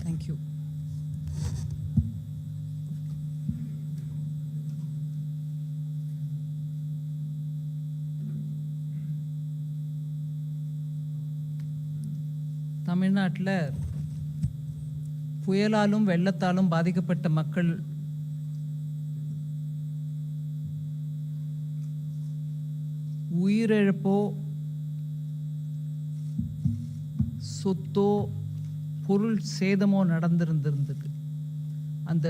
Thank you. தமிழ்நாட்டில் புயலாலும் வெள்ளத்தாலும் பாதிக்கப்பட்ட மக்கள் உயிரிழப்போ சொத்தோ பொருள் சேதமோ நடந்திருந்திருக்கு. அந்த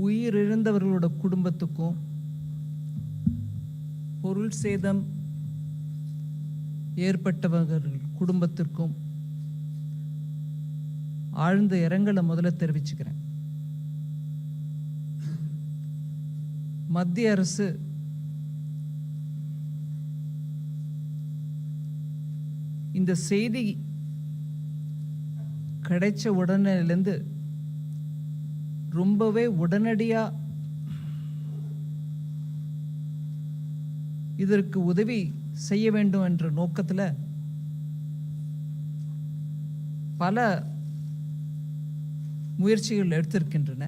உயிரிழந்தவர்களோட குடும்பத்துக்கும் பொருள் சேதம் ஏற்பட்டவர்கள் குடும்பத்திற்கும் ஆழ்ந்த இரங்கலை முதல்ல தெரிவிச்சுக்கிறேன். மத்திய அரசு இந்த செய்தி கிடைச்ச உடனேலேருந்து ரொம்பவே உடனடியா இதற்கு உதவி செய்ய வேண்டும் என்ற நோக்கத்தில் பல முயற்சிகள் எடுத்திருக்கின்றன.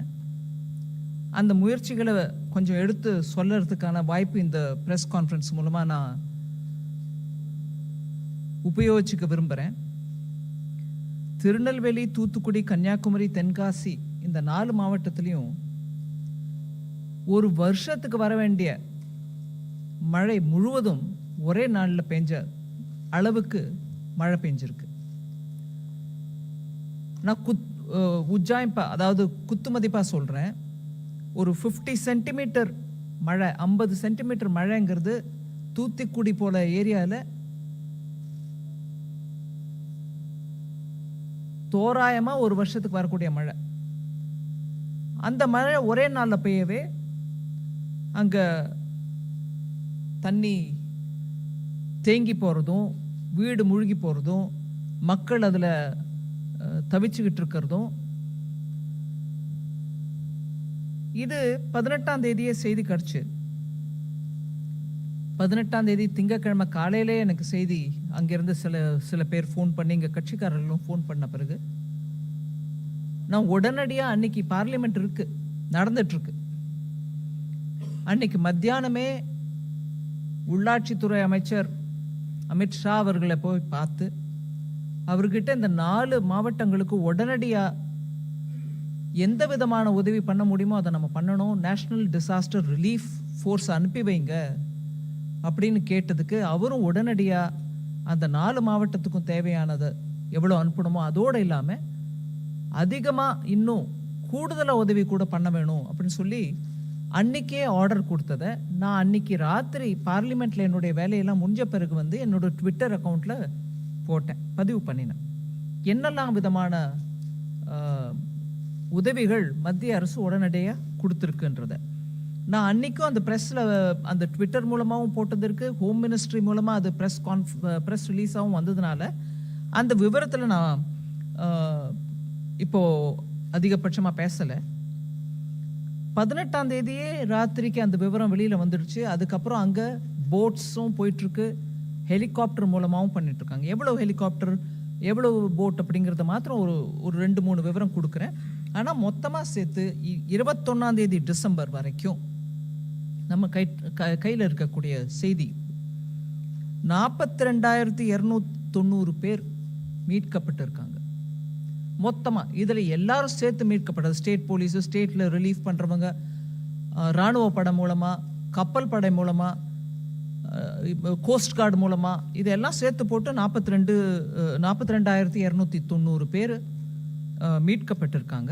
அந்த முயற்சிகளை கொஞ்சம் எடுத்து சொல்றதுக்கான வாய்ப்பு இந்த பிரஸ் கான்ஃபரன்ஸ் மூலமா நான் உபயோகிச்சுக்க விரும்புகிறேன். திருநெல்வேலி, தூத்துக்குடி, கன்னியாகுமரி, தென்காசி இந்த 4 மாவட்டத்திலையும் ஒரு வருஷத்துக்கு வர வேண்டிய மழை முழுவதும் ஒரே நாளில் பெஞ்ச அளவுக்கு மழை பெஞ்சிருக்கு. நான் உஜ்ஜாயிப்பா, அதாவது குத்து மதிப்பா சொல்றேன், ஒரு 50 சென்டிமீட்டர் மழை, 50 சென்டிமீட்டர் மழைங்கிறது தூத்துக்குடி போல ஏரியாவில் தோராயமா ஒரு வருஷத்துக்கு வரக்கூடிய மழை. அந்த மழை ஒரே நாளில் பெய்யவே அங்க தண்ணி தேங்கி போகிறதும், வீடு முழுகி போகிறதும், மக்கள் அதில் தவிச்சுக்கிட்டு இருக்கிறதும், இது 18ஆம் தேதியே செய்தி கிடச்சி. 18ஆம் தேதி திங்கக்கிழமை காலையிலே எனக்கு செய்தி அங்கிருந்து சில பேர் ஃபோன் பண்ணி, இங்கே கட்சிக்காரர்களும் ஃபோன் பண்ண பிறகு நான் உடனடியாக அன்னைக்கு பார்லிமெண்ட் நடந்துட்டுருக்கு. அன்னைக்கு மத்தியானமே உள்ளாட்சித்துறை அமைச்சர் அமித்ஷா அவர்களை போய் பார்த்து அவர்கிட்ட இந்த 4 மாவட்டங்களுக்கு உடனடியாக எந்த விதமான உதவி பண்ண முடியுமோ அதை நம்ம பண்ணணும், நேஷனல் டிசாஸ்டர் ரிலீஃப் ஃபோர்ஸ் அனுப்பி வைங்க அப்படின்னு கேட்டதுக்கு அவரும் உடனடியாக அந்த 4 மாவட்டத்துக்கும் தேவையானதை எவ்வளோ அனுப்பணுமோ அதோடு இல்லாமல் அதிகமாக இன்னும் கூடுதலாக உதவி கூட பண்ண வேணும் அப்படின்னு சொல்லி அன்னைக்கே ஆர்டர் கொடுத்ததை நான் அன்னைக்கு ராத்திரி பார்லிமெண்ட்ல என்னுடைய வேலையெல்லாம் முடிஞ்ச பிறகு என்னோட ட்விட்டர் அக்கௌண்ட்ல போட்டேன், பதிவு பண்ணினேன். என்னெல்லாம் விதமான உதவிகள் மத்திய அரசு உடனடியாக கொடுத்துருக்குன்றத நான் அன்னைக்கும் அந்த ப்ரெஸ்ல அந்த ட்விட்டர் மூலமாகவும் போட்டதற்கு, ஹோம் மினிஸ்ட்ரி மூலமாக அது ப்ரெஸ் ரிலீஸாகவும் வந்ததுனால அந்த விவரத்தில் நான் இப்போ அதிகபட்சமாக பேசலை. 18ஆம் தேதியே ராத்திரிக்கு அந்த விவரம் வெளியில் வந்துடுச்சு. அதுக்கப்புறம் அங்கே போட்ஸும் போயிட்டுருக்கு, ஹெலிகாப்டர் மூலமாகவும் பண்ணிட்டுருக்காங்க. எவ்வளோ ஹெலிகாப்டர், எவ்வளோ போட் அப்படிங்கிறத மாத்திரம் ஒரு 2-3 விவரம் கொடுக்குறேன். ஆனால் மொத்தமாக சேர்த்து 21ஆம் தேதி டிசம்பர் வரைக்கும் நம்ம கையில் இருக்கக்கூடிய செய்தி 42,290 பேர் மீட்கப்பட்டிருக்காங்க. மொத்தமாக இதில் எல்லாரும் சேர்த்து மீட்கப்பட்டது. ஸ்டேட் போலீஸு, ஸ்டேட்டில் ரிலீஃப் பண்ணுறவங்க, இராணுவ படை மூலமாக, கப்பல் படை மூலமாக, கோஸ்ட் கார்டு மூலமாக, இதெல்லாம் சேர்த்து போட்டு 42,290 பேர் மீட்கப்பட்டிருக்காங்க.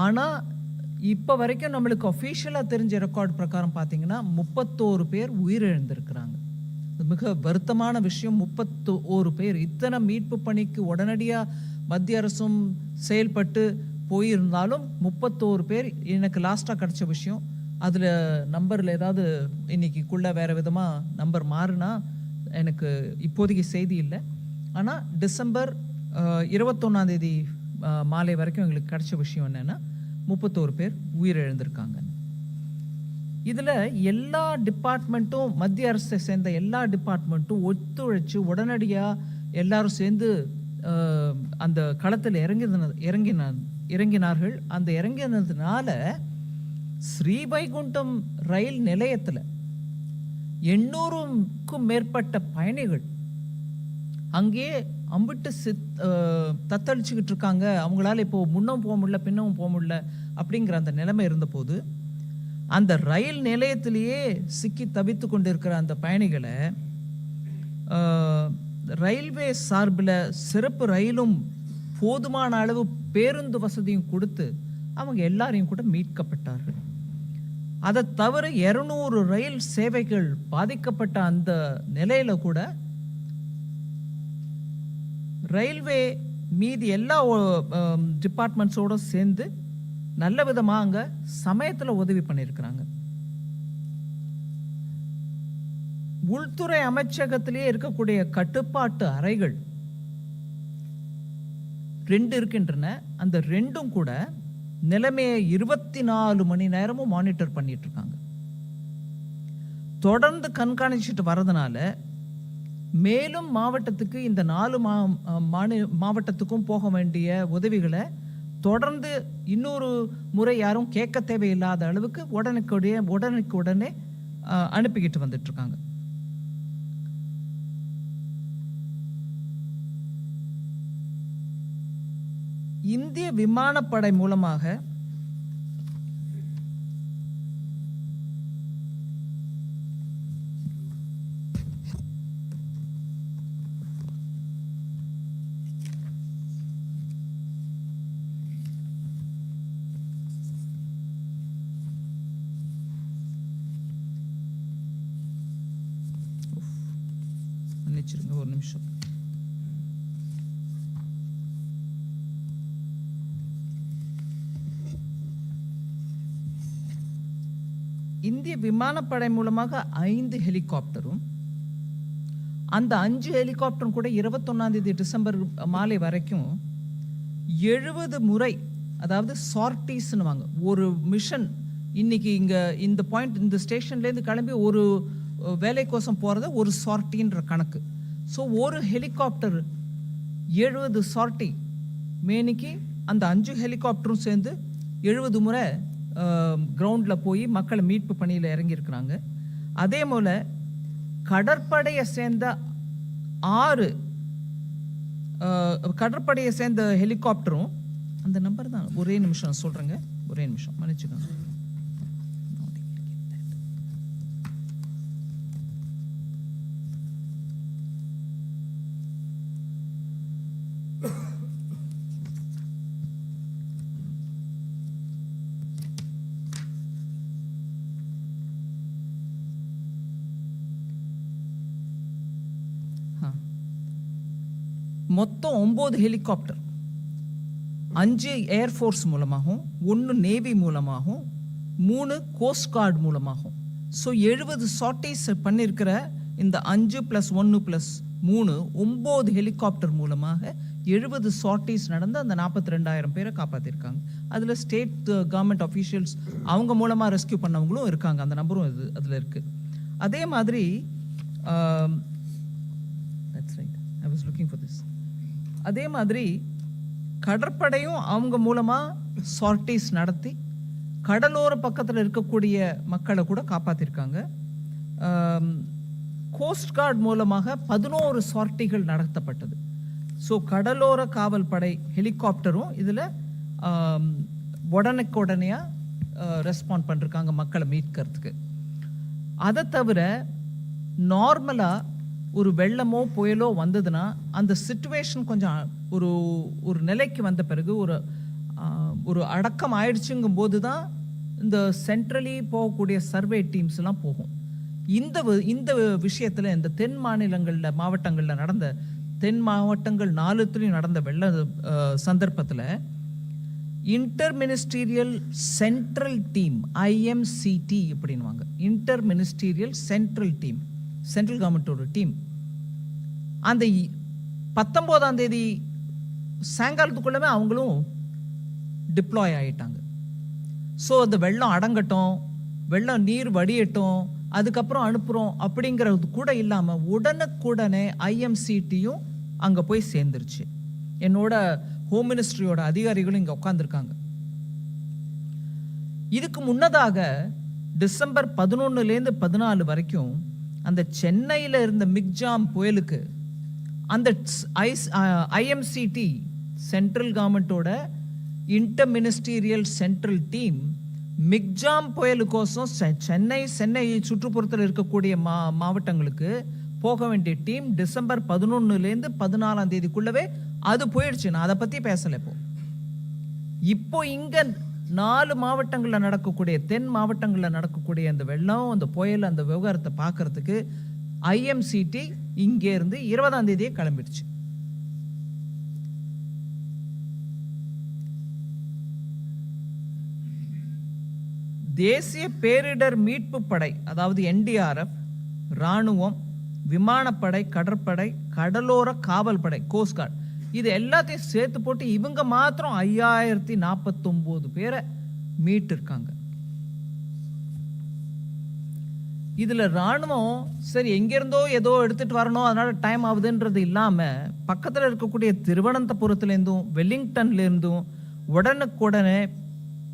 ஆனால் இப்போ வரைக்கும் நம்மளுக்கு அஃபீஷியலாக தெரிஞ்ச ரெக்கார்டு பிரகாரம் பார்த்தீங்கன்னா 31 பேர் உயிரிழந்திருக்கிறாங்க. மிக வருத்தமான விஷயம். 31 பேர். இத்தனை மீட்பு பணிக்கு உடனடியாக மத்திய அரசும் செயல்பட்டு போயிருந்தாலும் 31 பேர் எனக்கு லாஸ்ட்டாக கிடச்ச விஷயம். அதில் நம்பரில் ஏதாவது இன்னைக்குள்ளே வேறு விதமாக நம்பர் மாறுனா எனக்கு இப்போதைக்கு செய்தி இல்லை. ஆனால் டிசம்பர் 21ஆம் தேதி மாலை வரைக்கும் எங்களுக்கு கிடைச்ச விஷயம் என்னென்னா 31 பேர் உயிரிழந்திருக்காங்க. இதில் எல்லா டிபார்ட்மெண்ட்டும், மத்திய அரசை சேர்ந்த எல்லா டிபார்ட்மெண்ட்டும் ஒத்துழைச்சு உடனடியாக எல்லாரும் சேர்ந்து அந்த களத்தில் இறங்கினார்கள். அந்த இறங்கினதுனால ஸ்ரீவைகுண்டம் ரயில் நிலையத்தில் 800க்கும் மேற்பட்ட பயணிகள் அங்கேயே அம்பிட்டு தத்தளிச்சுக்கிட்டு இருக்காங்க. அவங்களால இப்போ முன்னும் போக முடியல, பின்னவும் போக முடியல அப்படிங்கிற அந்த நிலைமை இருந்தபோது, அந்த ரயில் நிலையத்திலேயே சிக்கி தவித்து கொண்டிருக்கிற அந்த பயணிகளை ரயில்வே சார்பில் சிறப்பு ரயிலும் போதுமான அளவு பேருந்து வசதியும் கொடுத்து அவங்க எல்லாரையும் கூட மீட்கப்பட்டார்கள். அதை தவிர 200 ரயில் சேவைகள் பாதிக்கப்பட்ட அந்த நிலையில கூட ரயில்வே மீதி எல்லா டிபார்ட்மெண்ட்ஸோட சேர்ந்து நல்ல விதமாக அங்க சமயத்தில் உதவி பண்ணியிருக்கிறாங்க. உள்துறை அமைச்சகத்திலேயே இருக்கக்கூடிய கட்டுப்பாட்டு அறைகள் 2 இருக்கின்றன. அந்த 2ம் கூட நிலைமையை 24 மணி நேரமும் மானிட்டர் பண்ணிட்டு இருக்காங்க. தொடர்ந்து கண்காணிச்சுட்டு வரதுனால மேலும் மாவட்டத்துக்கு, இந்த 4 மாவட்டத்துக்கும் போக வேண்டிய உதவிகளை தொடர்ந்து இன்னொரு முறை யாரும் கேட்க தேவையில்லாத அளவுக்கு உடனே அனுப்பிக்கிட்டு வந்துட்டு இருக்காங்க. இந்திய விமானப்படை மூலமாக மன்னிச்சிருங்க ஒரு நிமிஷம். இந்திய விமானப்படை மூலமாக 5 ஹெலிகாப்டரும், அந்த 5 ஹெலிகாப்டரும் கூட 21 டிசம்பர் மாலை வரைக்கும் 70 முறை, அதாவது சார்ட்டீஸ்னுவாங்க, ஒரு மிஷன் இன்னைக்கு இங்கே இந்த பாயிண்ட், இந்த ஸ்டேஷன்லேருந்து கிளம்பி ஒரு வேலைக்கோசம் போகிறத ஒரு சார்ட்டின்ற கணக்கு. ஸோ ஒரு ஹெலிகாப்டர் 70 சார்ட்டி மேனிக்கு அந்த 5 ஹெலிகாப்டரும் சேர்ந்து 70 முறை கிரவுண்டில் போய் மக்களை மீட்பு பணியில் இறங்கியிருக்கிறாங்க. அதே போல் கடற்படையை சேர்ந்த 6 கடற்படையை சேர்ந்த ஹெலிகாப்டரும், அந்த நம்பர் தான், ஒரே நிமிஷம் சொல்கிறேங்க, ஒரே நிமிஷம் மன்னிச்சுக்கோங்க. மொத்தம் 9 ஹெலிகாப்டர், 5 ஏர்ஃபோர்ஸ் மூலமாகவும், 1 நேவி மூலமாகவும், 3 கோஸ்ட் கார்டு மூலமாகவும், ஸோ 70 சார்ட்டீஸ் பண்ணியிருக்கிற இந்த 5 + 1 + 3 9 ஹெலிகாப்டர் மூலமாக 70 சார்ட்டீஸ் நடந்து அந்த 42,000 பேரை காப்பாற்றிருக்காங்க. அதில் ஸ்டேட் கவர்மெண்ட் அஃபீஷியல்ஸ் அவங்க மூலமாக ரெஸ்கியூ பண்ணவங்களும் இருக்காங்க, அந்த நம்பரும் அதில் இருக்குது. அதே மாதிரி அதே மாதிரி கடற்படையும் அவங்க மூலமாக சார்ட்டீஸ் நடத்தி கடலோர பக்கத்தில் இருக்கக்கூடிய மக்களை கூட காப்பாற்றிருக்காங்க. கோஸ்ட் கார்டு மூலமாக 11 சார்ட்டிகள் நடத்தப்பட்டது. ஸோ கடலோர காவல் படை ஹெலிகாப்டரும் இதில் உடனேயாக ரெஸ்பாண்ட் பண்ணிருக்காங்க மக்களை மீட்கிறதுக்கு. அதை தவிர நார்மலாக ஒரு வெள்ளமோ புயலோ வந்ததுன்னா அந்த சிச்சுவேஷன் கொஞ்சம் ஒரு நிலைக்கு வந்த பிறகு ஒரு அடக்கம் ஆயிடுச்சுங்கும் போது தான் இந்த சென்ட்ரலி போகக்கூடிய சர்வே டீம்ஸ்லாம் போகும். இந்த விஷயத்தில் இந்த தென் மாநிலங்களில் மாவட்டங்களில் நடந்த, தென் மாவட்டங்கள் 4த்துலையும் நடந்த வெள்ள சந்தர்ப்பத்தில் inter ministerial central team, IMCT அப்படின்வாங்க, inter ministerial central team, central கவர்மெண்ட்டோட டீம், அந்த 19ஆம் தேதி சாயங்காலத்துக்குள்ளவே அவங்களும் டிப்ளாய் ஆகிட்டாங்க. ஸோ அந்த வெள்ளம் அடங்கட்டும், வெள்ளம் நீர் வடியட்டும் அதுக்கப்புறம் அனுப்புகிறோம் அப்படிங்கிறது கூட இல்லாமல் உடனுக்குடனே IMCTயும் அங்கே போய் சேர்ந்துருச்சு. என்னோட ஹோம் மினிஸ்ட்ரியோட அதிகாரிகளும் இங்கே உட்காந்துருக்காங்க. இதுக்கு முன்னதாக டிசம்பர் 11லேருந்து 14 வரைக்கும் அந்த சென்னையில் இருந்த மிக்ஜாம் புயலுக்கு அந்த IMCT சென்ட்ரல் கவர்மெண்ட்டோட இன்டர் மினிஸ்டீரியல் சென்ட்ரல் டீம் மிக்ஜாம் புயலுக்கோசம் சென்னை சுற்றுப்புறத்தில் இருக்கக்கூடிய மாவட்டங்களுக்கு போக வேண்டிய டீம் டிசம்பர் 11லேருந்து 14ஆம் தேதிக்குள்ளவே அது போயிடுச்சு. நான் அதை பற்றி பேசலை. இப்போ இங்கே 4 மாவட்டங்களில் நடக்கக்கூடிய தென் மாவட்டங்களில் நடக்கக்கூடிய அந்த வெள்ளம் அந்த புயல் அந்த விவகாரத்தை பார்க்கறதுக்கு IMCT இங்கே இருந்து 20ஆம் தேதியே கிளம்பிடுச்சு. தேசிய பேரிடர் மீட்பு படை அதாவது NDRF, இராணுவம், விமானப்படை, கடற்படை, கடலோர காவல் படை, கோஸ்ட் கார்டு, இது எல்லாத்தையும் சேர்த்து போட்டு இவங்க மாத்திரம் 5049 பேரை மீட்டு இருக்காங்க. இதுல ராணுவம் சரி எங்கிருந்தோ ஏதோ எடுத்துட்டு வரணும் அதனால டைம் ஆகுதுன்றது இல்லாம பக்கத்துல இருக்கக்கூடிய திருவனந்தபுரத்துல இருந்தும் வெல்லிங்டன்ல இருந்தும் உடனுக்குடனே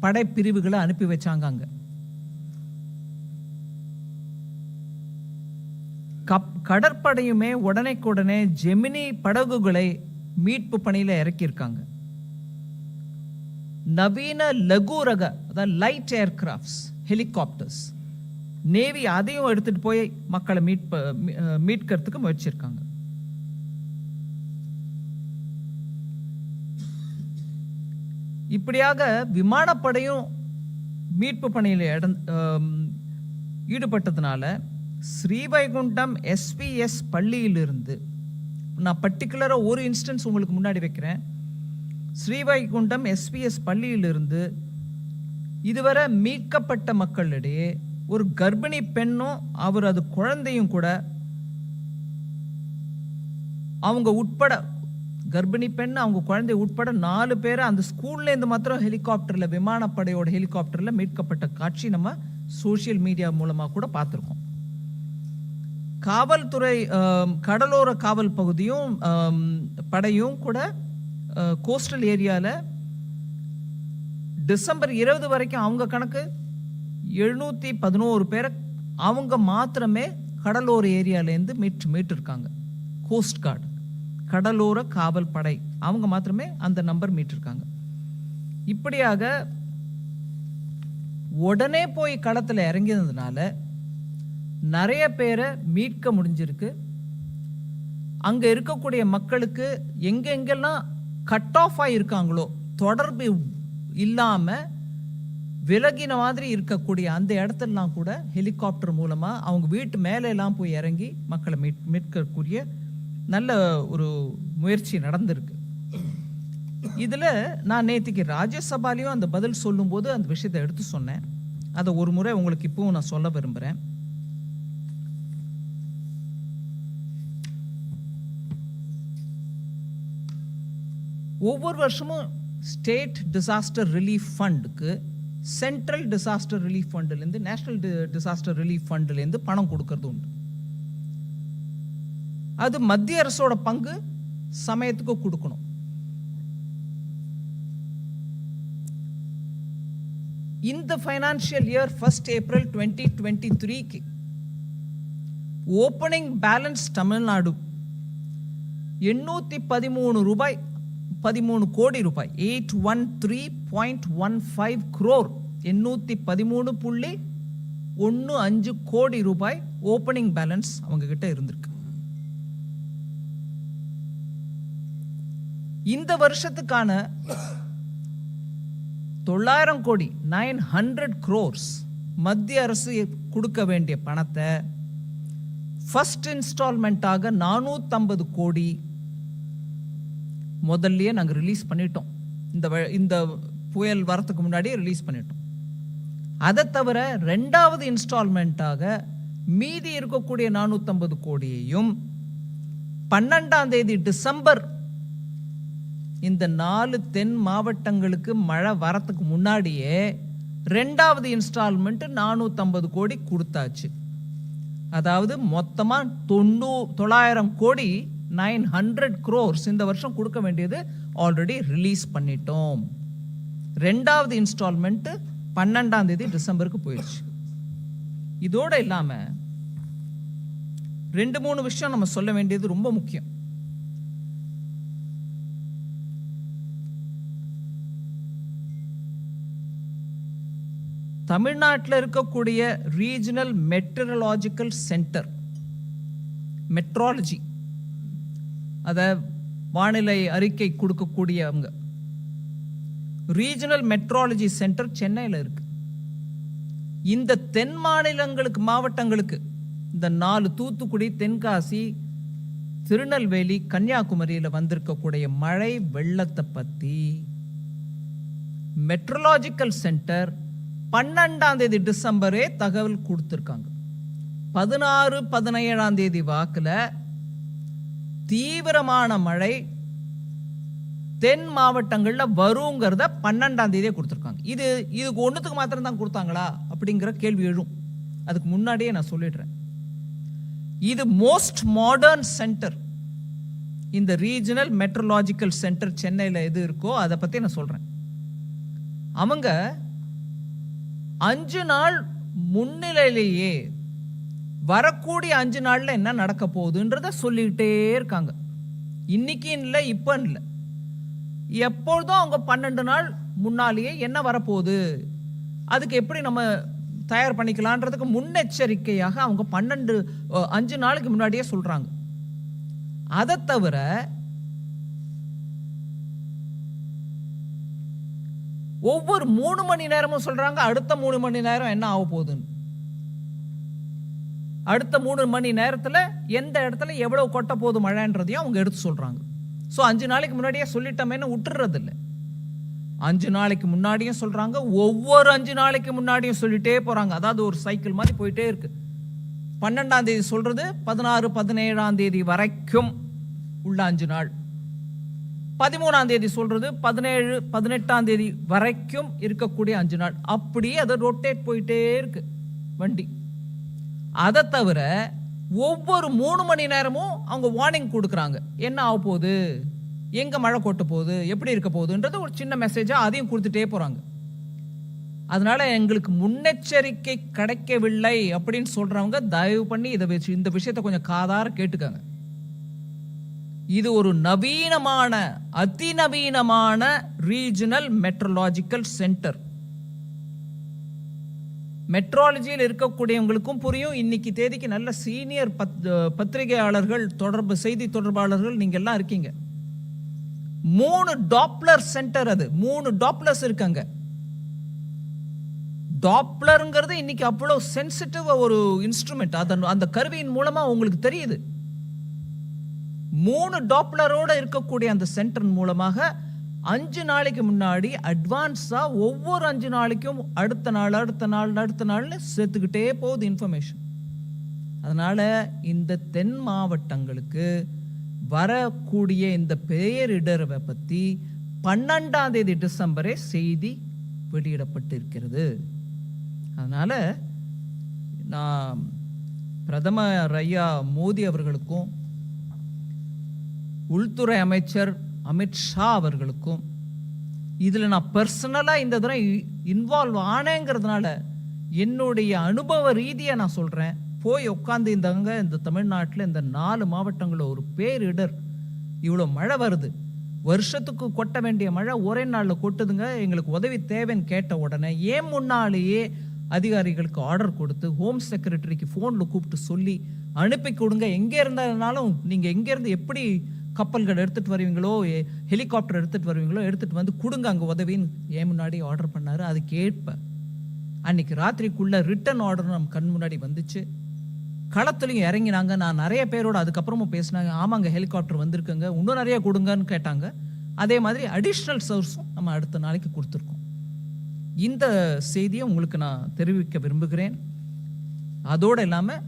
படைப்பிரிவுகளை அனுப்பி வச்சாங்க. அங்க கடற்படையுமே உடனே ஜெமினி படகுகளை மீட்பு பணியில இறக்கியிருக்காங்க. நவீன லகு ரக அதாவது லைட் ஏர்கிராஃப்ட்ஸ், ஹெலிகாப்டர்ஸ், நேவி அதையும் எடுத்துட்டு போய் மக்களை மீட்கிறதுக்கு முயற்சிருக்காங்க. இப்படியாக விமானப்படையும் மீட்பு பணியில் ஈடுபட்டதுனால ஸ்ரீவைகுண்டம் SPS பள்ளியிலிருந்து நான் பர்டிகுலரா ஒரு இன்ஸ்டன்ஸ் உங்களுக்கு முன்னாடி வைக்கிறேன். ஸ்ரீவைகுண்டம் SPS பள்ளியிலிருந்து இதுவரை மீட்கப்பட்ட மக்களிடையே ஒரு கர்ப்பிணி பெண்ணும் அவர் அது குழந்தையும் கூட அவங்க உட்பட கர்ப்பிணி பெண் அவங்க குழந்தை உட்பட 4 பேரை அந்த ஸ்கூல்ல இருந்து மாத்திரம் ஹெலிகாப்டர்ல விமானப்படையோட ஹெலிகாப்டர்ல மீட்கப்பட்ட காட்சி நம்ம சோசியல் மீடியா மூலமா கூட பார்த்திருக்கோம். காவல்துறை கடலோர காவல் பகுதியும் படையும் கூட கோஸ்டல் ஏரியால டிசம்பர் 20 வரைக்கும் அவங்க கணக்கு 711 பேரை அவங்க மாத்திரமே கடலோர ஏரியாலேருந்து மீட்டு இருக்காங்க. கோஸ்ட் கார்டு கடலோர காவல் படை அவங்க மாத்திரமே அந்த நம்பர் மீட்டிருக்காங்க. இப்படியாக உடனே போய் களத்தில் இறங்கினதுனால நிறைய பேரை மீட்க முடிஞ்சிருக்கு. அங்க இருக்கக்கூடிய மக்களுக்கு எங்கெங்கெல்லாம் கட் ஆஃப் ஆயிருக்காங்களோ தொடர்பு இல்லாம விலகின மாதிரி இருக்கக்கூடிய அந்த இடத்துலலாம் கூட ஹெலிகாப்டர் மூலமா அவங்க வீட்டு மேலே எல்லாம் போய் இறங்கி மக்களை மீட்கக்கூடிய நல்ல ஒரு முயற்சி நடந்திருக்கு. இதுல நான் நேற்றுக்கு ராஜ்யசபாலையும் அந்த பதில் சொல்லும் போது அந்த விஷயத்தை எடுத்து சொன்னேன். அதை ஒரு முறை உங்களுக்கு இப்பவும் நான் சொல்ல விரும்புறேன். ஒவ்வொரு வருஷமும் ஸ்டேட் டிசாஸ்டர் ரிலீஃப் ஃபண்டுக்கு சென்ட்ரல் டிசாஸ்டர் ரிலீஃப் ஃபண்ட்லேருந்து நேஷனல் டிசாஸ்டர் ரிலீஃப் ஃபண்ட்லேருந்து பணம் கொடுக்கறது உண்டு. அது மத்திய அரசோட பங்கு சமயத்துக்கு கொடுக்கணும். இந்த financial year 1 April 2023 opening balance Tamil Nadu 813 கோடி ரூபாய் 813.15 crore 813.15 கோடி ரூபாய் ஓப்பனிங் பேலன்ஸ் அவங்க கிட்ட இருந்திருக்கு. இந்த வருஷத்துக்கான 900 கோடி 900 crores மத்திய அரசு கொடுக்க வேண்டிய பணத்தை ஃபர்ஸ்ட் இன்ஸ்டால்மெண்ட்டாக 450 கோடி முதல்லயே நாங்கள் ரிலீஸ் பண்ணிட்டோம். இந்த புயல் வரத்துக்கு முன்னாடியே ரிலீஸ் பண்ணிட்டோம். அதை தவிர 2வது இன்ஸ்டால்மெண்ட்டாக மீதி இருக்கக்கூடிய 450 கோடியையும் 12ஆம் தேதி டிசம்பர் இந்த 4 தென் மாவட்டங்களுக்கு மழை வரத்துக்கு முன்னாடியே ரெண்டாவது இன்ஸ்டால்மெண்ட் 450 கோடி கொடுத்தாச்சு. அதாவது மொத்தமா 900 கோடி 900 crores இந்த வருஷம் கொடுக்க வேண்டியது ஆல்ரெடி ரிலீஸ் பண்ணிட்டோம். ரெண்டாவது இன்ஸ்டால்மெண்ட் 12ஆம் தேதி டிசம்பருக்கு போயிடுச்சு. இதோட இல்லாம 2-3 விஷயம் நம்ம சொல்ல வேண்டியது ரொம்ப முக்கியம். தமிழ்நாட்டில் இருக்கக்கூடிய ரீஜனல் மெட்ரலாஜிக்கல் சென்டர், மெட்ராலஜி, அத வானிலை அறிக்கை கொடுக்கக்கூடியவங்க, ரீஜனல் மெட்ராலஜி சென்டர் சென்னையில் இருக்கு. இந்த தென் மாநிலங்களுக்கு, மாவட்டங்களுக்கு, இந்த 4 தூத்துக்குடி, தென்காசி, திருநெல்வேலி, கன்னியாகுமரியில் வந்திருக்கக்கூடிய மழை வெள்ளத்தை பத்தி மெட்ரலாஜிக்கல் சென்டர் 12ஆம் தேதி டிசம்பரே தகவல் கொடுத்திருக்காங்க. 16, 17ஆம் தேதி வாக்குல தீவிரமான மழை தென் மாவட்டங்கள்ல வருங்கிறத 12ஆம் தேதியே கொடுத்திருக்காங்க. இதுக்கு ஒண்ணுத்துக்கு மாத்திரம் தான் கொடுத்தாங்களா அப்படிங்கிற கேள்வி எழும். அதுக்கு முன்னாடியே நான் சொல்லிடுறேன், இது மோஸ்ட் மாடர்ன் சென்டர். இந்த ரீஜனல் மெட்ரலாஜிக்கல் சென்டர் சென்னையில் எது இருக்கோ அதை பத்தி நான் சொல்றேன். அவங்க 5 நாள் முன்னிலையிலேயே வரக்கூடிய 5 நாள்ல என்ன நடக்க போகுதுன்றத சொல்லிக்கிட்டே இருக்காங்க. இன்னைக்கு இல்லை, இப்ப இல்லை, எப்பொழுதும் அவங்க 12 நாள் முன்னாலேயே என்ன வரப்போகுது, அதுக்கு எப்படி நம்ம தயார் பண்ணிக்கலான்றதுக்கு முன்னெச்சரிக்கையாக அவங்க 5 நாளுக்கு முன்னாடியே சொல்றாங்க. அதை தவிர ஒவ்வொரு 3 மணி நேரமும் சொல்றாங்க அடுத்த 3 மணி நேரம் என்ன ஆக போகுதுன்னு. அடுத்த 3 மணி நேரத்துல எந்த இடத்துல எவ்வளவு கொட்ட போகுது மழைன்றதையும் அவங்க எடுத்து சொல்றாங்க. சோ 5 நாளைக்கு முன்னாடியே சொல்லிட்டோமேன்னு விட்டுறது இல்லை. 5 நாளைக்கு முன்னாடியும் சொல்றாங்க, ஒவ்வொரு 5 நாளைக்கு முன்னாடியும் சொல்லிட்டே போறாங்க. அதாவது ஒரு சைக்கிள் மாதிரி போயிட்டே இருக்கு. 12ஆம் தேதி சொல்றது 16, 17ஆம் தேதி வரைக்கும் உள்ள 5 நாள். 13ஆம் தேதி சொல்றது 17, 18ஆம் தேதி வரைக்கும் இருக்கக்கூடிய 5 நாள். அப்படியே அதை ரொட்டேட் போயிட்டே இருக்கு வண்டி. அதை தவிர ஒவ்வொரு 3 மணி நேரமும் அவங்க வார்னிங் கொடுக்குறாங்க, என்ன ஆக போகுது, எங்க மழை கொட்ட போகுது, எப்படி இருக்க போகுதுன்றது ஒரு சின்ன மெசேஜா அதையும் கொடுத்துட்டே போறாங்க. அதனால எங்களுக்கு முன்னெச்சரிக்கை கிடைக்கவில்லை அப்படின்னு சொல்றவங்க தயவு பண்ணி இந்த விஷயத்தை கொஞ்சம் காதார கேட்டுக்காங்க. இது ஒரு நவீனமான, அதிநவீனமான ரீஜனல் மெட்ரலாஜிக்கல் சென்டர். மெட்ராலஜியில் இருக்கக்கூடியவங்களுக்கும் புரியும். இன்னைக்கு தேதிக்கு நல்ல சீனியர் பத்திரிகையாளர்கள், செய்தி தொடர்பாளர்கள் நீங்க எல்லாம் இருக்கீங்க. 3 டாப்ளர் சென்டர், அது 3 டாப்ளர்ஸ் இருக்காங்க. டாப்ளர்ங்கிறது இன்னைக்கு அவ்வளவு சென்சிட்டிவ் ஒரு இன்ஸ்ட்ருமெண்ட். அந்த கருவியின் மூலமா உங்களுக்கு தெரியுது. 3 டாப்ளரோட இருக்கக்கூடிய அந்த சென்டர் மூலமாக 5 நாளைக்கு முன்னாடி அட்வான்ஸா ஒவ்வொரு 5 நாளைக்கும் அடுத்த நாள்னு சேர்த்துக்கிட்டே போகுது இன்ஃபர்மேஷன். அதனால இந்த தென் மாவட்டங்களுக்கு வரக்கூடிய இந்த பேரிடரை பத்தி 12ஆம் தேதி டிசம்பரே செய்தி வெளியிடப்பட்டிருக்கிறது. அதனால நான் பிரதமர் ஐயா மோடி அவர்களுக்கும் உள்துறை அமைச்சர் அமித்ஷா அவர்களுக்கும் இதுல நான் பர்சனலா இந்த தடவை இன்வால்வ் ஆனேங்கிறதுனால என்னுடைய அனுபவ ரீதியா நான் சொல்றேன், போய் உட்காந்து இந்த தமிழ்நாட்டில் இந்த 4 மாவட்டங்களில் ஒரு பேரிடர், இவ்வளோ மழை வருது, வருஷத்துக்கு கொட்ட வேண்டிய மழை ஒரே நாளில் கொட்டுதுங்க, எங்களுக்கு உதவி தேவைன்னு கேட்ட உடனே ஏன் முன்னாலேயே அதிகாரிகளுக்கு ஆர்டர் கொடுத்து ஹோம் செக்ரட்டரிக்கு ஃபோனில் கூப்பிட்டு சொல்லி அனுப்பி கொடுங்க, எங்கே இருந்தாலும் நீங்கள் எங்கேருந்து எப்படி கப்பல்கள் எடுத்துகிட்டு வருவீங்களோ, ஹெலிகாப்டர் எடுத்துகிட்டு வருவீங்களோ எடுத்துகிட்டு வந்து கொடுங்க அங்கே உதவின்னு ஏன் முன்னாடி ஆர்டர் பண்ணார். அது கேட்ப அன்னைக்கு ராத்திரிக்குள்ள ரிட்டன் ஆர்டர் நம்ம கண் முன்னாடி வந்துச்சு. களத்துலையும் இறங்கினாங்க. நான் நிறைய பேரோட அதுக்கப்புறமும் பேசினாங்க, ஆமாங்க ஹெலிகாப்டர் வந்திருக்குங்க, இன்னும் நிறைய கொடுங்கன்னு கேட்டாங்க. அதே மாதிரி அடிஷ்னல் சோர்ஸும் நம்ம அடுத்த நாளைக்கு கொடுத்துருக்கோம். இந்த செய்தியை உங்களுக்கு நான் தெரிவிக்க விரும்புகிறேன். அதோடு இல்லாமல்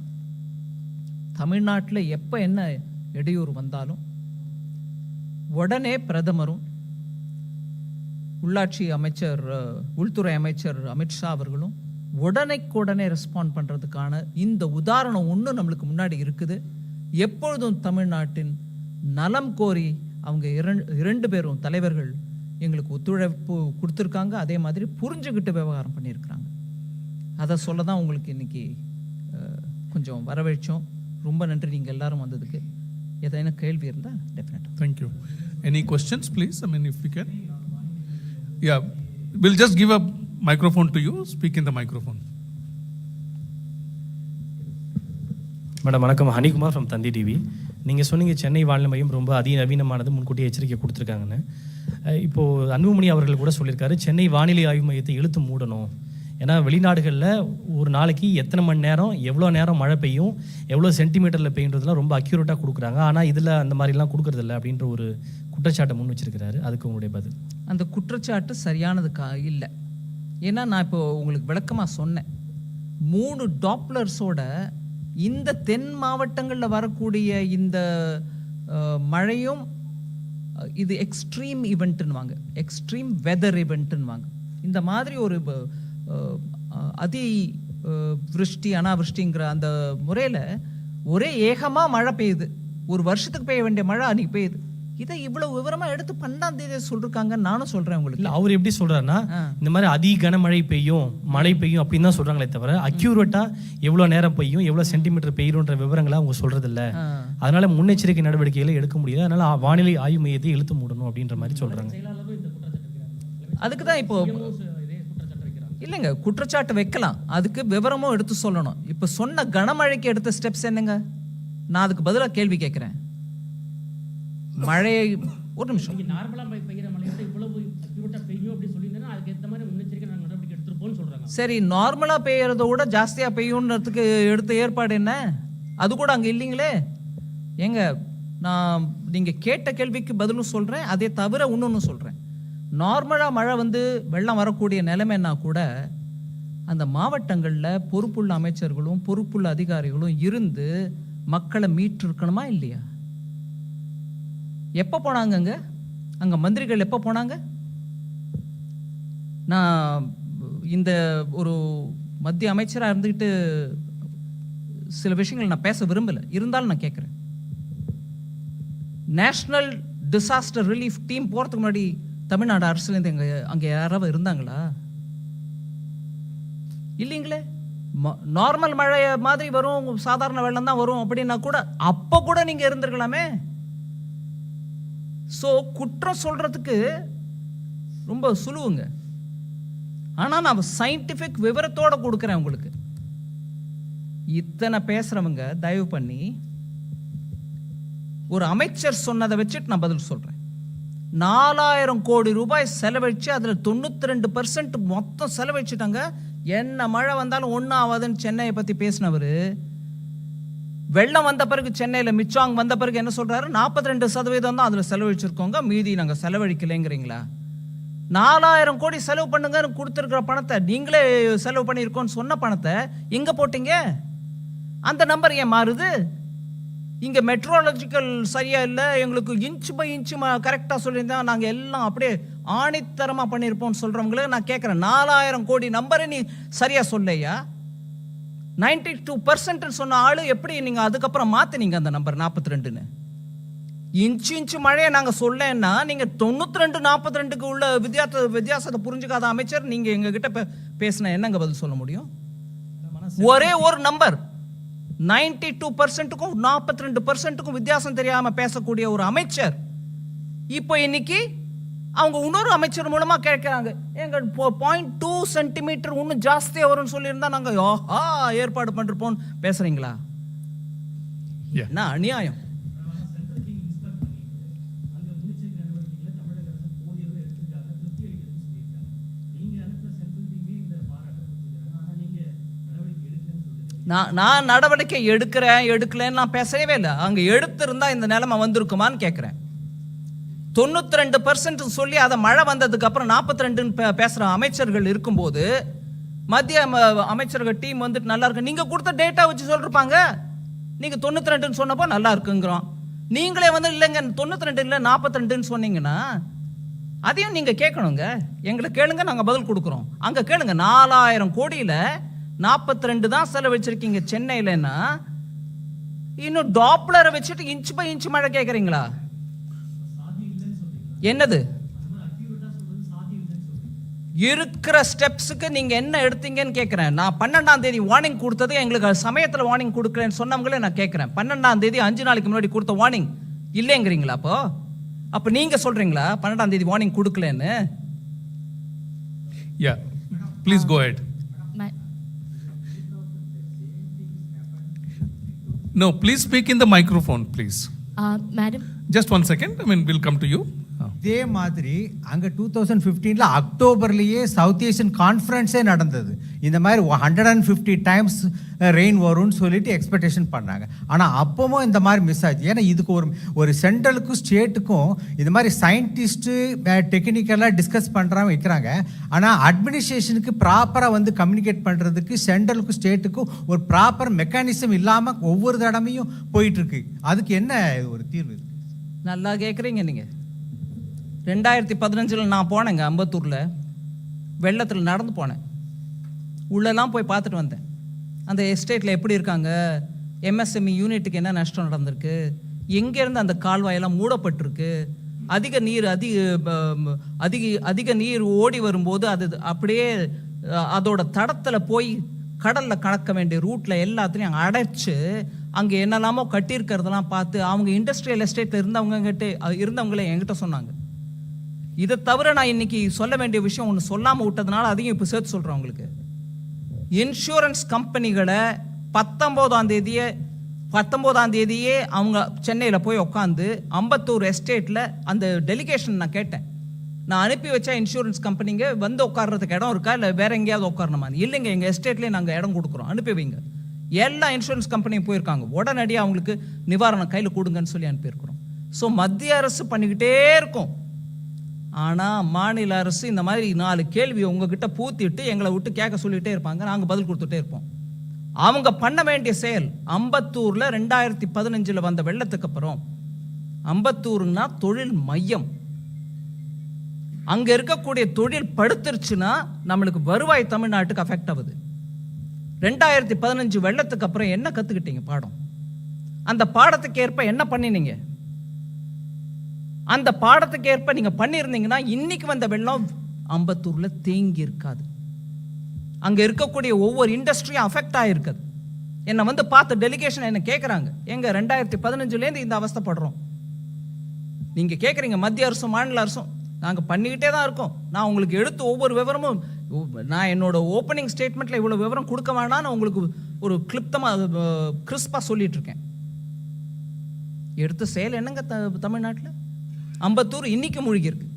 தமிழ்நாட்டில் எப்போ என்ன இடையூறு வந்தாலும் உடனே பிரதமரும் உள்ளாட்சி அமைச்சர் உள்துறை அமைச்சர் அமித்ஷா அவர்களும் உடனே ரெஸ்பாண்ட் பண்ணுறதுக்கான இந்த உதாரணம் ஒன்று நம்மளுக்கு முன்னாடி இருக்குது. எப்பொழுதும் தமிழ்நாட்டின் நலம் கோரி அவங்க இரண்டு பேரும் தலைவர்கள் எங்களுக்கு ஒத்துழைப்பு கொடுத்துருக்காங்க. அதே மாதிரி புரிஞ்சுக்கிட்டு விவகாரம் பண்ணியிருக்கிறாங்க. அதை சொல்ல தான் உங்களுக்கு இன்னைக்கு கொஞ்சம் வரவேற்றோம். ரொம்ப நன்றி நீங்கள் எல்லாரும் வந்ததுக்கு. ஏதாவது கேள்வி இருந்தால் டெஃபினட்டாக. Thank you. Any questions please? I mean if you can. Yeah, we'll just give a microphone to you. Speak in the microphone. Madam வணக்கம். ஹனிகுமார் ஃப்ரம் தந்தி டிவி. நீங்கள் சொன்னீங்க சென்னை வானிலை மையம் ரொம்ப அதிநவீனமானது, முன்கூட்டியே எச்சரிக்கை கொடுத்துருக்காங்கன்னு. இப்போது அன்புமணி அவர்கள் கூட சொல்லியிருக்காரு சென்னை வானிலை ஆய்வு மையத்தை இழுத்து மூடணும். ஏன்னா வெளிநாடுகளில் ஒரு நாளைக்கு எத்தனை மணி நேரம் எவ்வளோ நேரம் மழை பெய்யும், எவ்வளோ சென்டிமீட்டரில் பெய்யுன்றதுலாம் ரொம்ப அக்யூரேட்டாக கொடுக்குறாங்க. ஆனால் இதில் அந்த மாதிரிலாம் கொடுக்குறதில்ல அப்படின்ற ஒரு குற்றச்சாட்டை முன் வச்சிருக்கிறாரு. அதுக்கு உங்களுடைய பதில்? அந்த குற்றச்சாட்டு சரியானது இல்லை. ஏன்னா நான் இப்போ உங்களுக்கு விளக்கமாக சொன்னேன். 3 டாப்லர்ஸோட இந்த தென் மாவட்டங்களில் வரக்கூடிய இந்த மழையும் இது எக்ஸ்ட்ரீம் ஈவெண்ட்டுன்னுவாங்க, எக்ஸ்ட்ரீம் வெதர் ஈவெண்ட்டுன்னுவாங்க. இந்த மாதிரி ஒரு அதி விருஷ்டி அனாவிருஷ்டிங்கிற அந்த முறையில் ஒரே ஏகமாக மழை பெய்யுது. ஒரு வருஷத்துக்கு பெய்ய வேண்டிய மழை அன்றைக்கி பெய்யுது. இதை இவ்வளவு விவரமா எடுத்து 12ஆம் தேதி சொல்றாங்க. நானும் சொல்றேன் உங்களுக்கு. இல்லை, அவர் எப்படி சொல்றாருன்னா இந்த மாதிரி அதிக கனமழை பெய்யும், மழை பெய்யும் அப்படின்னு தான் சொல்றாங்களே தவிர அக்யூரேட்டா எவ்வளவு நேரம் பெய்யும், எவ்வளவு சென்டிமீட்டர் பெய்யும்ன்ற விவரங்களை அவங்க சொல்றது இல்லை. அதனால முன்னெச்சரிக்கை நடவடிக்கைகளை எடுக்க முடியாது. அதனால வானிலை ஆய்வு மையத்தை இழுத்து மூடணும் அப்படின்ற மாதிரி சொல்றாங்க. அதுக்கு தான் இப்போ இல்லைங்க, குற்றச்சாட்டு வைக்கலாம், அதுக்கு விவரமும் எடுத்து சொல்லணும். இப்போ சொன்ன கனமழைக்கு எடுத்த ஸ்டெப்ஸ் என்னங்க? நான் அதுக்கு பதிலாக கேள்வி கேட்குறேன். மழையை ஒரு நிமிஷம், சரி நார்மலா பெய்யறத விட ஜாஸ்தியா பெய்யும்ன்றதுக்கு எடுத்த ஏற்பாடு என்ன? அது கூட அங்க இல்லைங்களே. ஏங்க, நான் நீங்க கேட்ட கேள்விக்கு பதிலும் சொல்றேன், அதே தவிர இன்னொன்னு சொல்றேன். நார்மலா மழை வந்து வெள்ளம் வரக்கூடிய நிலைமைன்னா கூட அந்த மாவட்டங்கள்ல பொறுப்புள்ள அமைச்சர்களும் பொறுப்புள்ள அதிகாரிகளும் இருந்து மக்களை மீட்டு இருக்கணுமா இல்லையா? எப்போ போனாங்க அங்கே மந்திரிகள்? எப்போ போனாங்க? நான் இந்த ஒரு மத்திய அமைச்சராக இருந்துக்கிட்டு சில விஷயங்கள் நான் பேச விரும்பலை, இருந்தாலும் நான் கேட்குறேன். நேஷ்னல் டிசாஸ்டர் ரிலீஃப் டீம் போகிறதுக்கு முன்னாடி தமிழ்நாடு அரசுலேருந்து அங்கே யாராவது இருந்தாங்களா? இல்லைங்களே. நார்மல் மழை மாதிரி வரும், சாதாரண வெள்ளம் தான் வரும் அப்படின்னா கூட அப்போ கூட நீங்கள் இருந்திருக்கலாமே. ஸோ குற்றம் சொல்றதுக்கு ரொம்ப சுலுவுங்க. ஆனால் நான் சயின்டிஃபிக் விவரத்தோட கொடுக்குறேன் உங்களுக்கு. இத்தனை பேசுறவங்க தயவு பண்ணி ஒரு அமைச்சர் சொன்னதை வச்சுட்டு நான் பதில் சொல்றேன். 4000 கோடி ரூபாய் செலவழிச்சு அதில் 92% மொத்தம் செலவழிச்சுட்டாங்க. என்ன மழை வந்தாலும் ஒன்றும் ஆகாதுன்னு சென்னையை பற்றி பேசினவர் வெள்ளம் வந்த பிறகு சென்னையில் மிச்சாங் வந்த பிறகு என்ன சொல்றாரு? 42% தான் அதில் செலவழிச்சிருக்கோங்க, மீதி நாங்கள் செலவழிக்கலைங்கிறீங்களா? 4000 கோடி செலவு பண்ணுங்கன்னு கொடுத்துருக்கிற பணத்தை, நீங்களே செலவு பண்ணியிருக்கோன்னு சொன்ன பணத்தை எங்கே போட்டீங்க? அந்த நம்பர் ஏன் மாறுது? இங்கே மெட்ரோலஜிக்கல் சரியா இல்லை, எங்களுக்கு இன்ச்சு பை இன்ச்சு கரெக்டாக சொல்லியிருந்தா நாங்கள் எல்லாம் அப்படியே ஆணித்தரமாக பண்ணியிருப்போம்னு சொல்கிறவங்களே நான் கேட்குறேன். 4000 கோடி நம்பரை நீ சரியாக சொல்லையா? 92% சொன்ன ஆளு எப்படி நீங்க அதுக்கப்புறம் மாத்தினீங்க அந்த நம்பர் 42ன்னு? இன்ச்சு மழையை நாங்க சொல்லன்னா நீங்க 92-42க்கு உள்ள வித்தியாசத்தை புரிஞ்சுக்காத அமைச்சர் நீங்க எங்க கிட்ட பேசின என்னங்க பதில் சொல்ல முடியும்? ஒரே ஒரு நம்பர் 92%க்கும் 42%க்கும் வித்தியாசம் தெரியாம பேசக்கூடிய ஒரு அமைச்சர் இப்போ இன்னைக்கு அவங்க இன்னொரு அமைச்சர் மூலமா கேட்கிறாங்க, எங்க 0.2 சென்டிமீட்டர் இன்னும் ஜாஸ்தியா வரும்னு சொல்லியிருந்தா நாங்க ஏற்பாடு பண்ணிருப்போம் பேசுறீங்களா? என்ன அநியாயம்! நான் நடவடிக்கை எடுக்கலன்னு நான் பேசவே இல்லை. அங்க எடுத்திருந்தா இந்த நிலைமை வந்திருக்குமான்னு கேட்கிறேன். 92% சொல்லி அதை மழை வந்ததுக்கு அப்புறம் 42 பேசுற அமைச்சர்கள் இருக்கும்போது மத்திய அமைச்சர்கள் டீம் வந்துட்டு நல்லா இருக்கு, நீங்க கொடுத்த டேட்டா வச்சு சொல்லிருப்பாங்க. நீங்க 92 சொன்னப்போ நல்லா இருக்குங்கிறோம். நீங்களே வந்து இல்லைங்க 92 இல்லை 42 சொன்னீங்கன்னா அதையும் நீங்க கேட்கணுங்க. எங்களை கேளுங்க, நாங்க பதில் கொடுக்குறோம். அங்க கேளுங்க. 4000 கோடியில 42 தான் செலவழிச்சிருக்கீங்க சென்னையிலன்னா, இன்னும் டாப்ளரை வச்சுட்டு இன்ச் பை இன்ச் மழை கேட்குறீங்களா? என்னது இருக்கிற ஸ்டெப்ஸுக்கு நீங்க என்ன எடுத்தீங்கன்னு கேட்குறேன். நான் 12ஆம் தேதி வார்னிங் கொடுத்தது, எங்களுக்கு சமயத்தில் வார்னிங் கொடுக்குறேன்னு சொன்னவங்களே நான் கேட்குறேன். 12ஆம் தேதி 5 நாளைக்கு முன்னாடி கொடுத்த வார்னிங் இல்லைங்கிறீங்களா? அப்போ நீங்க சொல்றீங்களா 12ஆம் தேதி வார்னிங் கொடுக்கலன்னு? Yeah, please go ahead. No, please speak in the microphone, please. Madam. Just 1 second. I mean, we'll come to you. இதே மாதிரி அங்கே 2015 அக்டோபர்லேயே சவுத் ஏஷியன் கான்ஃபரன்ஸே நடந்தது. இந்த மாதிரி 150 டைம்ஸ் ரெயின் வரும்னு சொல்லிட்டு எக்ஸ்பெக்டேஷன் பண்ணாங்க. ஆனால் அப்போவும் இந்த மாதிரி மிஸ் ஆச்சு. ஏன்னா இதுக்கு ஒரு சென்ட்ரலுக்கும் ஸ்டேட்டுக்கும் இந்த மாதிரி சயின்டிஸ்ட்டு டெக்னிக்கலாக டிஸ்கஸ் பண்ணுறாங்க வைக்கிறாங்க. ஆனால் அட்மினிஸ்ட்ரேஷனுக்கு ப்ராப்பராக வந்து கம்யூனிகேட் பண்ணுறதுக்கு சென்ட்ரலுக்கும் ஸ்டேட்டுக்கும் ஒரு ப்ராப்பர் மெக்கானிசம் இல்லாமல் ஒவ்வொரு தடவையும் போயிட்டுருக்கு. அதுக்கு என்ன ஒரு தீர்வு? நல்லா கேட்குறீங்க நீங்கள். 2015 நான் போனேங்க அம்பத்தூரில், வெள்ளத்தில் நடந்து போனேன். உள்ளெல்லாம் போய் பார்த்துட்டு வந்தேன். அந்த எஸ்டேட்டில் எப்படி இருக்காங்க, எம்எஸ்எம்இ யூனிட்டுக்கு என்ன நஷ்டம் நடந்திருக்கு, எங்கேருந்து அந்த கால்வாயெல்லாம் மூடப்பட்டிருக்கு, அதிக நீர் ஓடி வரும்போது அது அப்படியே அதோட தடத்தில் போய் கடலில் கலக்க வேண்டிய ரூட்டில் எல்லாத்துலேயும் அடைச்சி அங்கே என்னெல்லாமோ கட்டியிருக்கிறதெல்லாம் பார்த்து அவங்க இண்டஸ்ட்ரியல் எஸ்டேட்டில் இருந்தவங்களே என்கிட்ட சொன்னாங்க. இதை தவிர நான் இன்னைக்கு சொல்ல வேண்டிய விஷயம் ஒன்று சொல்லாமல் விட்டதுனால அதையும் இப்போ சேர்த்து சொல்கிறேன் உங்களுக்கு. இன்சூரன்ஸ் கம்பெனிகளை 19ஆம் தேதியே அவங்க சென்னையில் போய் உட்காந்து அம்பத்தூர் எஸ்டேட்டில் அந்த டெலிகேஷன் நான் கேட்டேன். நான் அனுப்பி வச்சா இன்சூரன்ஸ் கம்பெனிங்க வந்து உட்கார்றதுக்கு இடம் இருக்கா, இல்லை வேற எங்கேயாவது உட்காரணுமா? இல்லைங்க, எங்கள் எஸ்டேட்லேயே நாங்கள் இடம் கொடுக்குறோம், அனுப்பி வைங்க. எல்லா இன்சூரன்ஸ் கம்பெனியும் போயிருக்காங்க. உடனடியாக அவங்களுக்கு நிவாரணம் கையில் கொடுங்கன்னு சொல்லி அனுப்பியிருக்கிறோம். ஸோ மத்திய அரசு பண்ணிக்கிட்டே இருக்கும். ஆனால் மாநில அரசு இந்த மாதிரி 4 கேள்வியை உங்ககிட்ட பூத்திட்டு எங்களை விட்டு கேட்க சொல்லிகிட்டே இருப்பாங்க. நாங்கள் பதில் கொடுத்துட்டே இருப்போம். அவங்க பண்ண வேண்டிய செயல், அம்பத்தூரில் 2015 வந்த வெள்ளத்துக்கு அப்புறம், அம்பத்தூர்னா தொழில் மையம். அங்கே இருக்கக்கூடிய தொழில் படுத்துருச்சுன்னா நம்மளுக்கு வருவாய் தமிழ்நாட்டுக்கு அஃபெக்ட் ஆகுது. 2015 வெள்ளத்துக்கு அப்புறம் என்ன கற்றுக்கிட்டீங்க பாடம்? அந்த பாடத்துக்கு ஏற்ப என்ன பண்ணினீங்க? அந்த பாடத்துக்கு ஏற்ப நீங்க பண்ணியிருந்தீங்கன்னா இன்னைக்கு வந்த வெள்ளம் அம்பத்தூர்ல தேங்கி இருக்காது. அங்க இருக்கக்கூடிய ஒவ்வொரு இண்டஸ்ட்ரியும் அஃபெக்ட் ஆகிருக்காது. என்னை வந்து பார்த்த டெலிகேஷன் என்ன கேட்குறாங்க, எங்க 2015 இந்த அவஸ்தைப்படுறோம். நீங்க கேட்குறீங்க மத்திய அரசும் மாநில அரசும், நாங்கள் பண்ணிக்கிட்டே தான் இருக்கோம். நான் உங்களுக்கு எடுத்து ஒவ்வொரு விவரமும், நான் என்னோட ஓப்பனிங் ஸ்டேட்மெண்ட்ல இவ்வளோ விவரம் கொடுக்க வேண்டாம்னு உங்களுக்கு ஒரு கிறிஸ்பாக சொல்லிட்டு இருக்கேன். எடுத்த செயல் என்னங்க தமிழ்நாட்டில்? அம்பத்தூர் இன்னைக்கு மூழ்கி இருக்கு.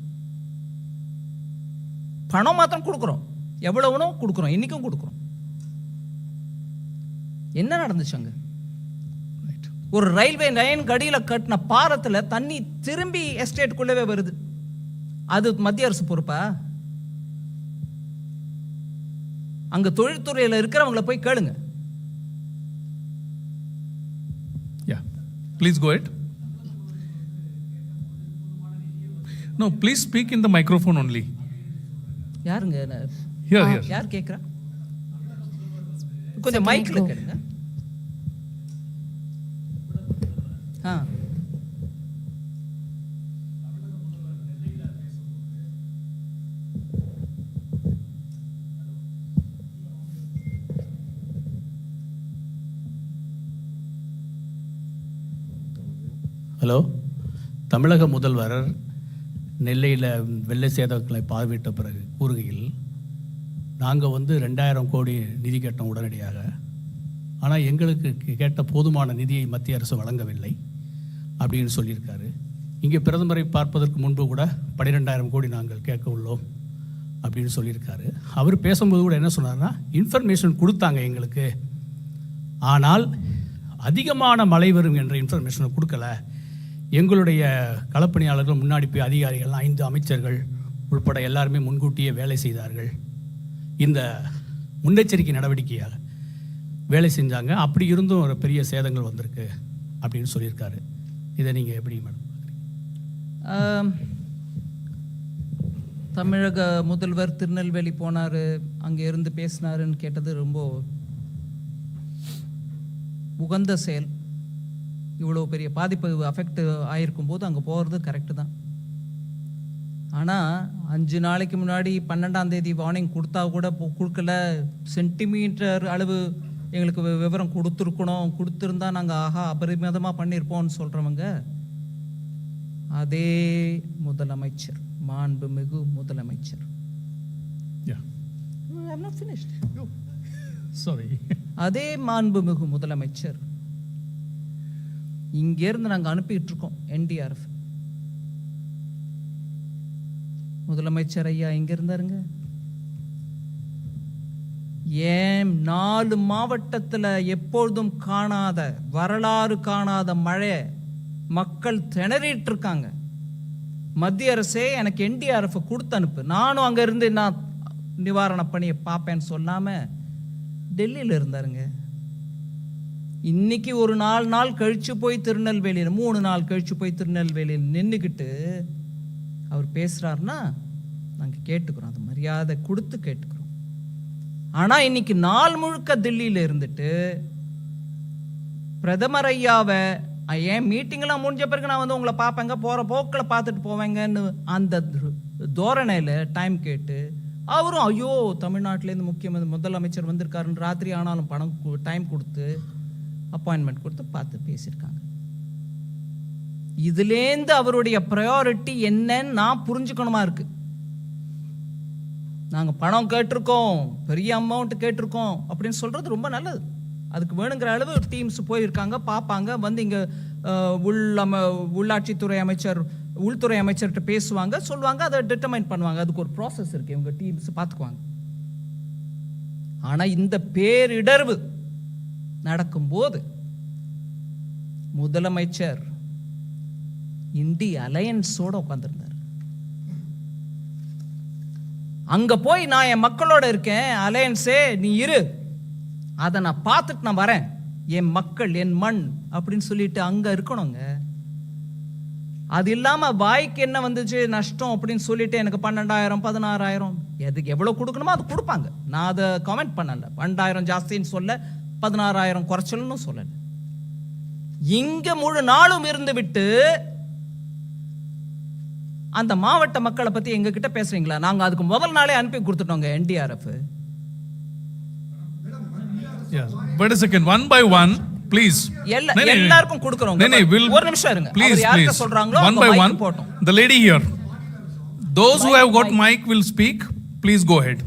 பணம் மாத்திரம் கொடுக்குறோம், எவ்வளவுனோ கொடுக்குறோம், இன்னைக்கும் கொடுக்குறோம். என்ன நடந்துச்சு அங்க? ஒரு ரயில்வே லைன் கடியில கட்டின பாலத்தில் தண்ணி திரும்பி எஸ்டேட்டுக்குள்ளவே வருது. அது மத்திய அரசு பொறுப்பா? அங்க தொழில்துறையில் இருக்கிறவங்களை போய் கேளுங்க. Yeah, please go ahead. No, please speak in the microphone only. யாருங்க? Here. யார் கேட்குறா? கொஞ்சம் மைக்கில் கேளுங்க. ஹலோ, தமிழக முதல்வர் நெல்லையில் வெள்ள சேதங்களை பார்வையிட்ட பிறகு கூறுகையில், நாங்கள் 2000 கோடி நிதி கேட்டோம் உடனடியாக, ஆனால் எங்களுக்கு கேட்ட போதுமான நிதியை மத்திய அரசு வழங்கவில்லை அப்படின்னு சொல்லியிருக்காரு. இங்கே பிரதமரை பார்ப்பதற்கு முன்பு கூட 12000 கோடி நாங்கள் கேட்க உள்ளோம் அப்படின்னு சொல்லியிருக்காரு. அவர் பேசும்போது கூட என்ன சொன்னார்னா, இன்ஃபர்மேஷன் கொடுத்தாங்க எங்களுக்கு, ஆனால் அதிகமான மழை வரும் என்ற இன்ஃபர்மேஷனை கொடுக்கல. எங்களுடைய களப்பணியாளர்கள் முன்னாடி போய் அதிகாரிகள் 5 அமைச்சர்கள் உள்பட எல்லாருமே முன்கூட்டியே வேலை செய்தார்கள். இந்த முன்னெச்சரிக்கை நடவடிக்கையாக வேலை செஞ்சாங்க. அப்படி இருந்தும் ஒரு பெரிய சேதங்கள் வந்திருக்கு அப்படின்னு சொல்லியிருக்காரு. இதை நீங்கள் எப்படி மேடம்? தமிழக முதல்வர் திருநெல்வேலி போனார், அங்கே இருந்து பேசினாருன்னு கேட்டது ரொம்ப உகந்த செயல். இவ்வளோ பெரிய பாதிப்பு அஃபெக்ட் ஆகிருக்கும் போது அங்கே போகிறது கரெக்டு தான். ஆனால் 5 நாளைக்கு முன்னாடி 12ஆம் தேதி வார்னிங் கொடுத்தா கூட கொடுக்கல, சென்டிமீட்டர் அளவு எங்களுக்கு விவரம் கொடுத்துருக்கணும், கொடுத்துருந்தா நாங்கள் ஆஹா அபரிமிதமாக பண்ணியிருப்போம்னு சொல்கிறவங்க அதே முதலமைச்சர், மாண்புமிகு முதலமைச்சர். Yeah. I'm not finished. Sorry. அதே மாண்புமிகு முதலமைச்சர் இங்கேருந்து நாங்கள் அனுப்பிட்டு இருக்கோம் NDRF. முதலமைச்சர் ஐயா இங்க இருந்தாருங்க. ஏன் 4 மாவட்டத்தில் எப்பொழுதும் காணாத, வரலாறு காணாத மழை, மக்கள் திணறிட்டு இருக்காங்க. மத்திய அரசே எனக்கு NDRF கொடுத்து அனுப்பு, நானும் அங்க இருந்து நான் நிவாரண பணியை பார்ப்பேன்னு சொல்லாம டெல்லியில் இருந்தாருங்க. இன்னைக்கு ஒரு 4 நாள் கழிச்சு போய் திருநெல்வேலியில், 3 நாள் கழிச்சு போய் திருநெல்வேலியில் நின்றுக்கிட்டு அவர் பேசுறாருன்னா நாங்கள் கேட்டுக்கிறோம், அது மரியாதை கொடுத்து கேட்டுக்கிறோம். ஆனால் இன்னைக்கு நாள் முழுக்க தில்லியில் இருந்துட்டு பிரதமர் ஐயாவை ஏன் மீட்டிங்லாம் முடிஞ்ச பிறகு நான் வந்து உங்களை பார்ப்பேங்க, போகிற போக்கில் பார்த்துட்டு போவேங்கன்னு அந்த தோரணையில் டைம் கேட்டு, அவரும் ஐயோ தமிழ்நாட்டிலேருந்து முதலமைச்சர் வந்திருக்காருன்னு ராத்திரி ஆனாலும் டைம் கொடுத்து அப்பாயின்மெண்ட் கொடுத்து பார்த்து பேசியிருக்காங்க. இதுலேருந்து அவருடைய ப்ரையாரிட்டி என்னன்னு நான் புரிஞ்சுக்கணுமா இருக்கு. நாங்கள் பணம் கேட்டிருக்கோம், பெரிய அமௌண்ட் கேட்டிருக்கோம் அப்படின்னு சொல்றது ரொம்ப நல்லது. அதுக்கு வேணுங்கிற அளவு டீம்ஸ் போயிருக்காங்க, பார்ப்பாங்க, வந்து இங்கே உள்ளாட்சித்துறை அமைச்சர், உள்துறை அமைச்சர்கிட்ட பேசுவாங்க, சொல்லுவாங்க, அதை டிட்டர்மைன் பண்ணுவாங்க. அதுக்கு ஒரு ப்ராசஸ் இருக்கு, இவங்க டீம்ஸ் பார்த்துக்குவாங்க. ஆனால் இந்த பேரிடர்வு நடக்கும்போது முதலமைச்சர் இந்திய அலையன்ஸோட உட்கார்ந்துருந்தார். அங்க போய் நான் என் மக்களோட இருக்கேன், அலையன்ஸே நீ இரு, அதை நான் பார்த்துட்டு நான் வரேன், என் மக்கள் என் மண் அப்படின்னு சொல்லிட்டு அங்க இருக்கணுங்க. அது இல்லாம வாய்க்கு என்ன வந்துச்சு நஷ்டம் அப்படின்னு சொல்லிட்டு எனக்கு 12,000 16,000 எதுக்கு எவ்வளவு கொடுக்கணுமோ அது கொடுப்பாங்க. நான் அதை கமெண்ட் பண்ணல, 12,000 ஜாஸ்தின்னு சொல்ல, 16,000 குறைச்சல்னு சொல்லல. இங்க முழு நாளும் இருந்து விட்டு அந்த மாவட்ட மக்களை பத்தி எங்க கிட்ட பேசுறீங்களா? நாங்க அதுக்கு முதல் நாளே அனுப்பி கொடுத்துட்டோங்க NDRF. Yes. Wait a second, one by one, please. எல்லாருக்கும் கொடுக்கறோம். ஒரு நிமிஷம் இருங்க. Please, யாருக்கு சொல்றாங்களோ one by one. The lady here. Those who have got mic will speak. Please go ahead.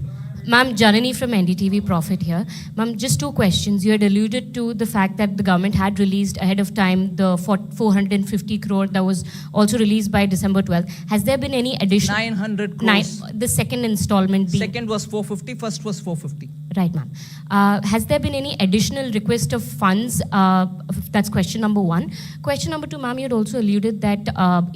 Ma'am, Janani from NDTV Profit here. Ma'am, just 2 questions. You had alluded to the fact that the government had released ahead of time the 450 crore that was also released by December 12th. Has there been any additional? 900 crores. The second installment being? Second was 450, first was 450. Right, ma'am. Has there been any additional request of funds? That's question number 1. Question number 2, ma'am, you had also alluded that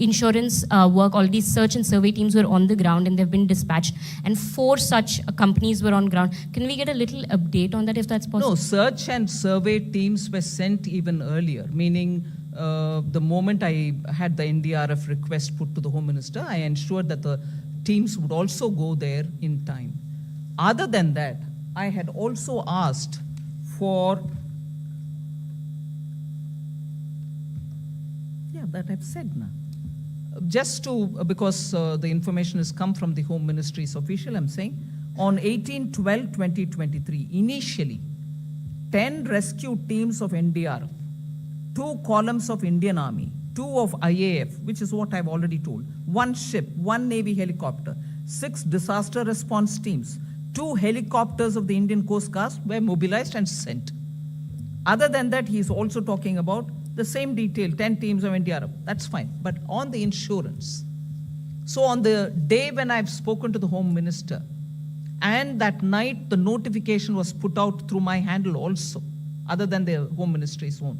insurance work, all these search and survey teams were on the ground and they've been dispatched, and 4 such companies were on ground. Can we get a little update on that if that's possible? No, search and survey teams were sent even earlier, meaning the moment I had the NDRF request put to the Home Minister, I ensured that the teams would also go there in time. Other than that, I had also asked for, that I've said now. Just to, because the information has come from the Home Ministry's official, I'm saying, on 18/12/2023, initially, 10 rescue teams of NDRF, 2 columns of Indian Army, 2 of IAF, which is what I've already told, 1 ship, 1 Navy helicopter, 6 disaster response teams, 2 helicopters of the Indian Coast Guard were mobilized and sent. Other than that, he is also talking about the same detail, 10 teams of NDRF. That's fine. But on the insurance, so on the day when I've spoken to the Home Minister, and that night the notification was put out through my handle also, other than the Home Ministry's own,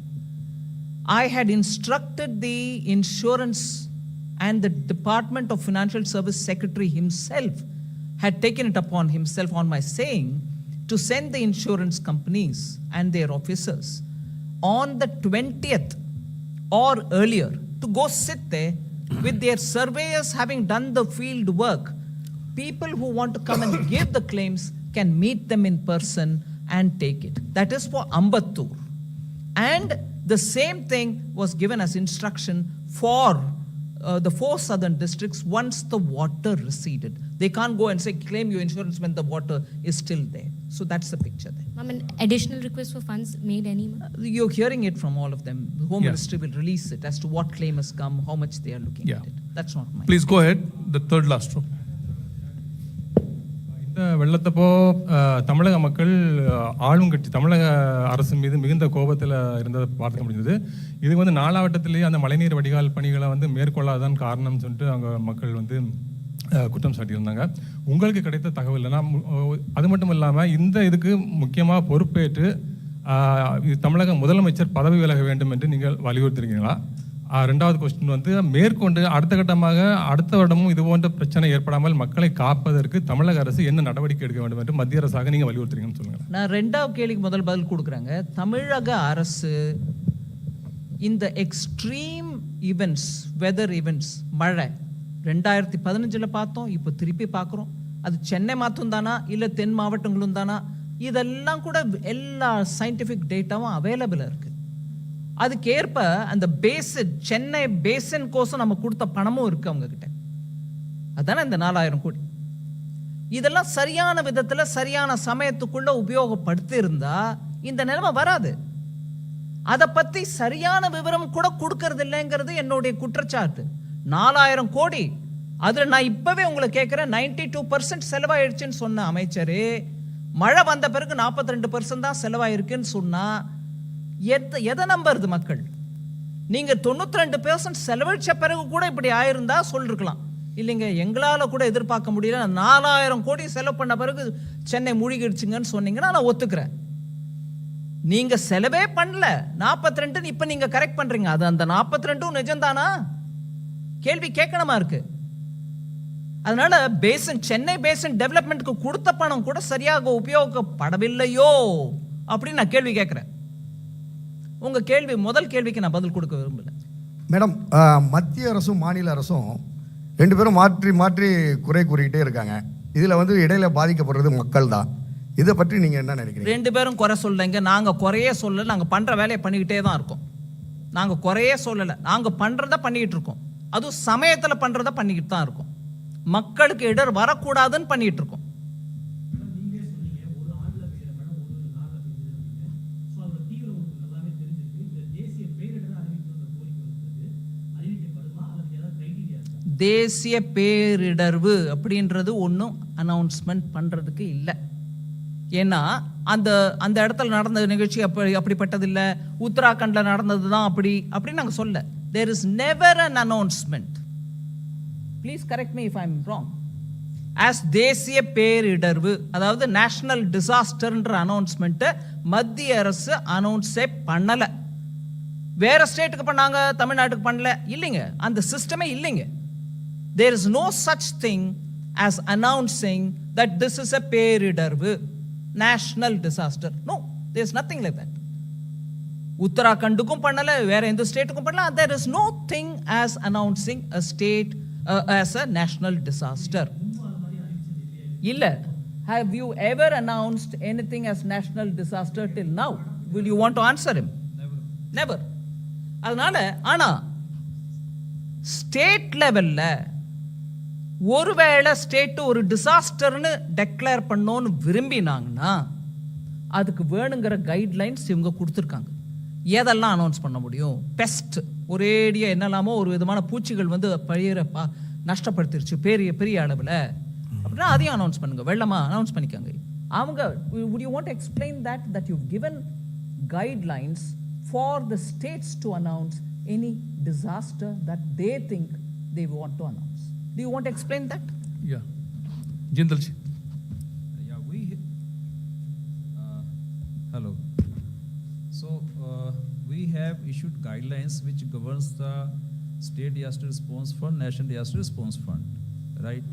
I had instructed the insurance and the Department of Financial Service Secretary himself had taken it upon himself on my saying to send the insurance companies and their officers on the 20th or earlier to go sit there with their surveyors having done the field work people who want to come and give the claims can meet them in person and take it. That is for Ambattur. And the same thing was given as instruction for the 4 southern districts once the water receded. They can't go and say, claim your insurance when the water is still there. So that's the picture there. Ma'am, an additional request for funds made any, ma'am? You're hearing it from all of them. The Home Yeah. Ministry will release it as to what claim has come, how much they are looking Yeah. at it. That's not mine. Please go ahead. The third last row. இந்த வெள்ளத்தப்போ தமிழக மக்கள் ஆளும் கட்சி தமிழக அரசு மீது மிகுந்த கோபத்தில் இருந்ததை பார்க்க முடிஞ்சது. இது வந்து 4 வட்டத்திலேயே அந்த மழைநீர் வடிகால் பணிகளை வந்து மேற்கொள்ளாதான் காரணம்னு சொல்லிட்டு அவங்க மக்கள் வந்து குற்றம் சாட்டியிருந்தாங்க. உங்களுக்கு கிடைத்த தகவல் இல்லைன்னா அது மட்டும் இல்லாமல் இந்த இதுக்கு முக்கியமாக பொறுப்பேற்று தமிழக முதலமைச்சர் பதவி விலக வேண்டும் என்று நீங்கள் வலியுறுத்திருக்கீங்களா? 2வது கொஸ்டின் வந்து மேற்கொண்டு அடுத்த கட்டமாக அடுத்த வருடமும் இது போன்ற பிரச்சனை ஏற்படாமல் மக்களை காப்பதற்கு தமிழக அரசு என்ன நடவடிக்கை எடுக்க வேண்டும் என்று மத்திய அரசாக நீங்கள் வலியுறுத்துறீங்கன்னு சொல்லுங்கள். நான் 2வது கேள்விக்கு முதல் பதில் கொடுக்குறேங்க. தமிழக அரசு இந்த எக்ஸ்ட்ரீம் ஈவெண்ட்ஸ், வெதர் ஈவெண்ட்ஸ், மழை 2015 பார்த்தோம், இப்போ திருப்பி பார்க்குறோம். அது சென்னை மாற்றும் தானா இல்லை தென் மாவட்டங்களும் தானா, இதெல்லாம் கூட எல்லா சயின்டிஃபிக் டேட்டாவும் அவைலபிளாக இருக்குது. அதுக்கேற்ப அந்த பேசின் சென்னை பேசின் கோசம் நம்ம கொடுத்த பணமும் இருக்குது அவங்கக்கிட்ட. அதானே இந்த 4000 கோடி. இதெல்லாம் சரியான விதத்தில் சரியான சமயத்துக்குள்ள உபயோகப்படுத்தி இருந்தா இந்த நிலைமை வராது. அதை பற்றி சரியான விவரம் கூட கொடுக்கறது இல்லைங்கிறது என்னுடைய குற்றச்சாட்டு. 4000 கோடி, அதில் நான் இப்போவே உங்களை கேட்குறேன், 92% செலவாயிடுச்சுன்னு சொன்ன அமைச்சரே மழை வந்த பிறகு 42% தான் செலவாயிருக்குன்னு சொன்னால் எதை நம்புறது மக்கள்? நீங்கள் 92% செலவழிச்ச பிறகு கூட இப்படி ஆயிருந்தா சொல்லிருக்கலாம். இல்லைங்க, எங்களால் கூட எதிர்பார்க்க முடியல, 4000 கோடி செலவு பண்ண பிறகு சென்னை மூழ்கிடுச்சுங்கன்னு சொன்னீங்கன்னா நான் ஒத்துக்கிறேன். நீங்கள் செலவே பண்ணல, 42 இப்போ நீங்கள் கரெக்ட் பண்ணுறீங்க. அது அந்த 42 நிஜம்தானா? கேள்வி கேட்கணுமா இருக்கு. அதனால பேசன் சென்னை பேசன் டெவலப்மெண்ட்க்கு கொடுத்த பணம் கூட சரியாக உபயோகப்படவில்லையோ அப்படின்னு நான் கேள்வி கேட்குறேன். உங்க கேள்வி முதல் கேள்விக்கு நான் பதில் கொடுக்க விரும்பல. மேடம், மத்திய அரசும் மாநில அரசும் 2 பேரும் மாற்றி மாற்றி குறை கூறிக்கிட்டே இருக்காங்க. இதில் வந்து இடையில பாதிக்கப்படுறது மக்கள் தான். இதை பற்றி நீங்கள் என்ன நினைக்கிறீங்க? 2 பேரும் குறை சொல்லலைங்க, நாங்கள் குறையே சொல்லலை. நாங்கள் பண்ணுற வேலையை பண்ணிக்கிட்டே தான் இருக்கோம். நாங்கள் குறையே சொல்லலை, நாங்கள் பண்ணுறத பண்ணிக்கிட்டு இருக்கோம். அதுவும் சமயத்தில் பண்ணுறத பண்ணிக்கிட்டு தான் இருக்கோம். மக்களுக்கு இடர் வரக்கூடாதுன்னு பண்ணிக்கிட்டு இருக்கோம். தேசிய பேரிடர்வு அப்படின்றது ஒன்றும் அனௌன்ஸ்மெண்ட் பண்ணுறதுக்கு இல்லை. ஏன்னா அந்த அந்த இடத்துல நடந்த நிகழ்ச்சி அப்படிப்பட்டது இல்லை, உத்தராகண்டில் நடந்தது தான் அப்படி நாங்கள் சொல்ல. There is never an announcement. Please correct me if I am wrong. As தேசிய பேரிடர்வு, அதாவது நேஷனல் டிசாஸ்டர்ன்ற அனௌன்ஸ்மெண்ட்டை மத்திய அரசு அனௌன்ஸே பண்ணலை. வேற ஸ்டேட்டுக்கு பண்ணாங்க, தமிழ்நாட்டுக்கு பண்ணல. இல்லைங்க, அந்த சிஸ்டமே இல்லைங்க. There is no such thing as announcing that this is a பேரிடர்வு, national disaster. No, there is nothing like that. உத்தராகண்டுக்கும் பண்ணல, வேற எந்த ஸ்டேட்டுக்கும் பண்ணல. There is no thing as announcing a state as a national disaster. இல்ல. Have you ever announced anything as national disaster till now? Will you want to answer him? Never. அதனால ஆனா state லெவல்ல ஒருவேளை state ஒரு டிசாஸ்டர்னு declare பண்ணோன்னு விரும்பினாங்கன்னா அதுக்கு வேணுங்கிற guidelines இவங்க கொடுத்துருக்காங்க. எதெல்லாம் அனௌன்ஸ் பண்ண முடியும்? பெஸ்ட், ஒரேடியாக என்னெல்லாமோ ஒரு விதமான பூச்சிகள் வந்து பயிரை நஷ்டப்படுத்திருச்சு பெரிய பெரிய அளவில் அப்படின்னா அதையும் அனௌன்ஸ் பண்ணுங்க. வெள்ளமா அனௌன்ஸ் பண்ணிக்காங்க. அவங்க would you want to explain that you've given guidelines for the states to announce any disaster that they think they want to announce? Do you want to explain that? Yeah. Jindal ji. Yeah, hello. So we have issued guidelines which governs the State Disaster Response Fund, National Disaster Response Fund, right?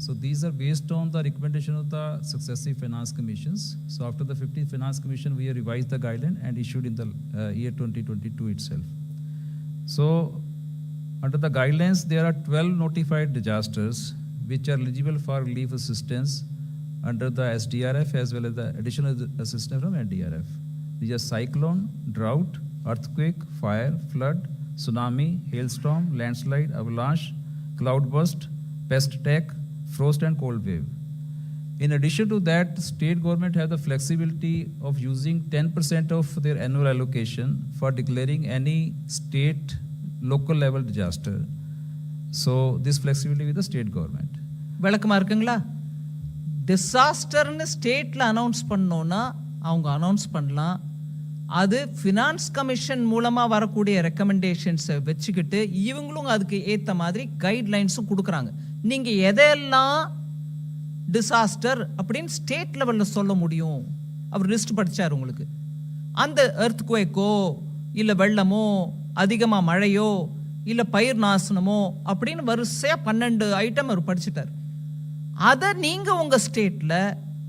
So these are based on the recommendation of the successive finance commissions. So after the 15th Finance Commission, we have revised the guideline and issued in the year 2022 itself. So under the guidelines, there are 12 notified disasters which are eligible for relief assistance under the SDRF as well as the additional assistance from NDRF. These are cyclone, drought, earthquake, fire, flood, tsunami, hailstorm, landslide, avalanche, cloudburst, pest attack, frost and cold wave. In addition to that, state government have the flexibility of using 10% of their annual allocation for declaring any state local level disaster. So this flexibility with the state government. விளக்கமா இருக்குங்களா? டிசாஸ்டர்னு ஸ்டேட்ல announce பண்ணோன்னா அவங்க announce பண்ணலாம். அது finance commission மூலமா வரக்கூடிய ரெக்கமெண்டேஷன்ஸை வச்சுக்கிட்டு இவங்களும் அதுக்கு ஏற்ற மாதிரி கைட்லைன்ஸும் கொடுக்குறாங்க. நீங்க எதெல்லாம் டிசாஸ்டர் அப்படின்னு ஸ்டேட் லெவலில் சொல்ல முடியும்? அவர் லிஸ்ட் படிச்சார் உங்களுக்கு. அந்த எர்த்குவேக்கோ இல்லை வெள்ளமோ அதிகமாக மழையோ இல்லை பயிர் நாசனமோ அப்படின்னு வரிசையாக 12 ஐட்டம் அவர் படிச்சுட்டார். அதை நீங்கள் உங்கள் ஸ்டேட்டில்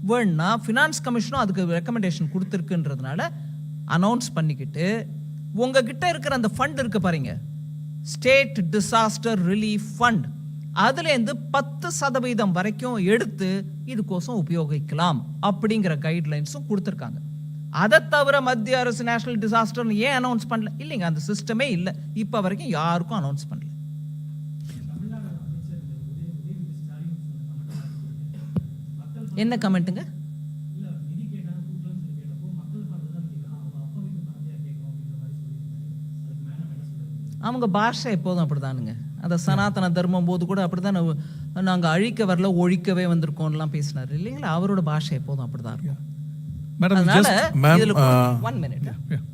வேணுன்னா ஃபினான்ஸ் கமிஷனும் அதுக்கு ரெக்கமெண்டேஷன் கொடுத்துருக்குன்றதுனால அனௌன்ஸ் பண்ணிக்கிட்டு உங்ககிட்ட இருக்கிற அந்த ஃபண்ட் இருக்கு பாருங்க, ஸ்டேட் டிசாஸ்டர் ரிலீஃப் ஃபண்ட், அதுலேருந்து 10% வரைக்கும் எடுத்து இதுக்கோசம் உபயோகிக்கலாம் அப்படிங்கிற கைட்லைன்ஸும் கொடுத்துருக்காங்க. அதை தவிர மத்திய அரசு நேஷனல் டிசாஸ்டர்னு ஏன் அனௌன்ஸ் பண்ணல? இல்லைங்க, அந்த சிஸ்டமே இல்லை. இப்போ வரைக்கும் யாருக்கும் அனௌன்ஸ் பண்ணல. என்ன கமெண்ட்டுங்க? அவங்க பாஷை எப்போதும் அப்படிதானுங்க. அந்த சனாதன தர்மம் போது கூட அப்படிதான் நாங்கள் அழிக்க வரல ஒழிக்கவே வந்திருக்கோம்லாம் பேசினார் இல்லைங்களா? அவரோட பாஷை எப்போதும் அப்படிதான் இருக்கும். Madam, அதனால just, ma'am, இதுல 1 minute. yeah.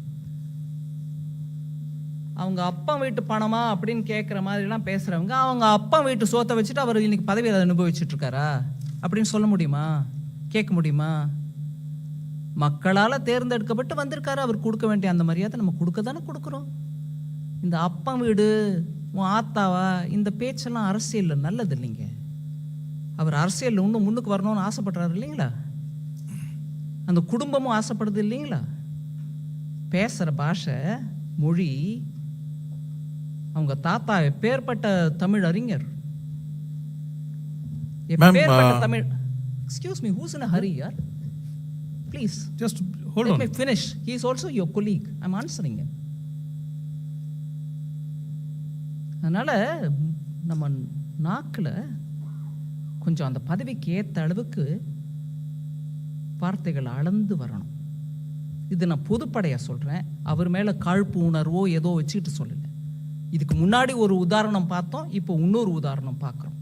அவங்க அப்பா வீட்டு பணமா அப்படின்னு கேட்குற மாதிரிலாம் பேசுறவங்க அவங்க அப்பா வீட்டு சோத்தை வச்சுட்டு அவர் இன்னைக்கு பதவியில் அனுபவிச்சுட்டு இருக்காரா அப்படின்னு சொல்ல முடியுமா? கேட்க முடியுமா? மக்களால் தேர்ந்தெடுக்கப்பட்டு வந்திருக்காரு. அவர் கொடுக்க வேண்டிய அந்த மரியாதை நம்ம கொடுக்க தானே கொடுக்குறோம். இந்த அப்பா வீடு உன் ஆத்தாவா இந்த பேச்செல்லாம் அரசியலில் நல்லது இல்லைங்க. அவர் அரசியலில் இன்னும் முன்னுக்கு வரணும்னு ஆசைப்படுறாரு இல்லைங்களா? அந்த குடும்பமும் ஆசைப்படுது இல்லைங்களா? பேசுகிற பாஷை மொழி, அவங்க தாத்தா எப்பேற்பட்ட தமிழ் அறிஞர், எப்பேற்பட்ட Tamil. Excuse me, who's in a hurry யார்? Please Just hold let on. me finish. He is also your colleague. I'm answering him. அதனால நம்ம நாக்கில் கொஞ்சம் அந்த பதவிக்கு ஏற்ற அளவுக்கு வார்த்தைகள் அளந்து வரணும். இது நான் பொதுப்படையாக சொல்கிறேன். அவர் மேலே காழ்ப்பு உணர்வோ ஏதோ வச்சுக்கிட்டு சொல்லலை. இதுக்கு முன்னாடி ஒரு உதாரணம் பார்த்தோம், இப்போ இன்னொரு உதாரணம் பார்க்குறோம்.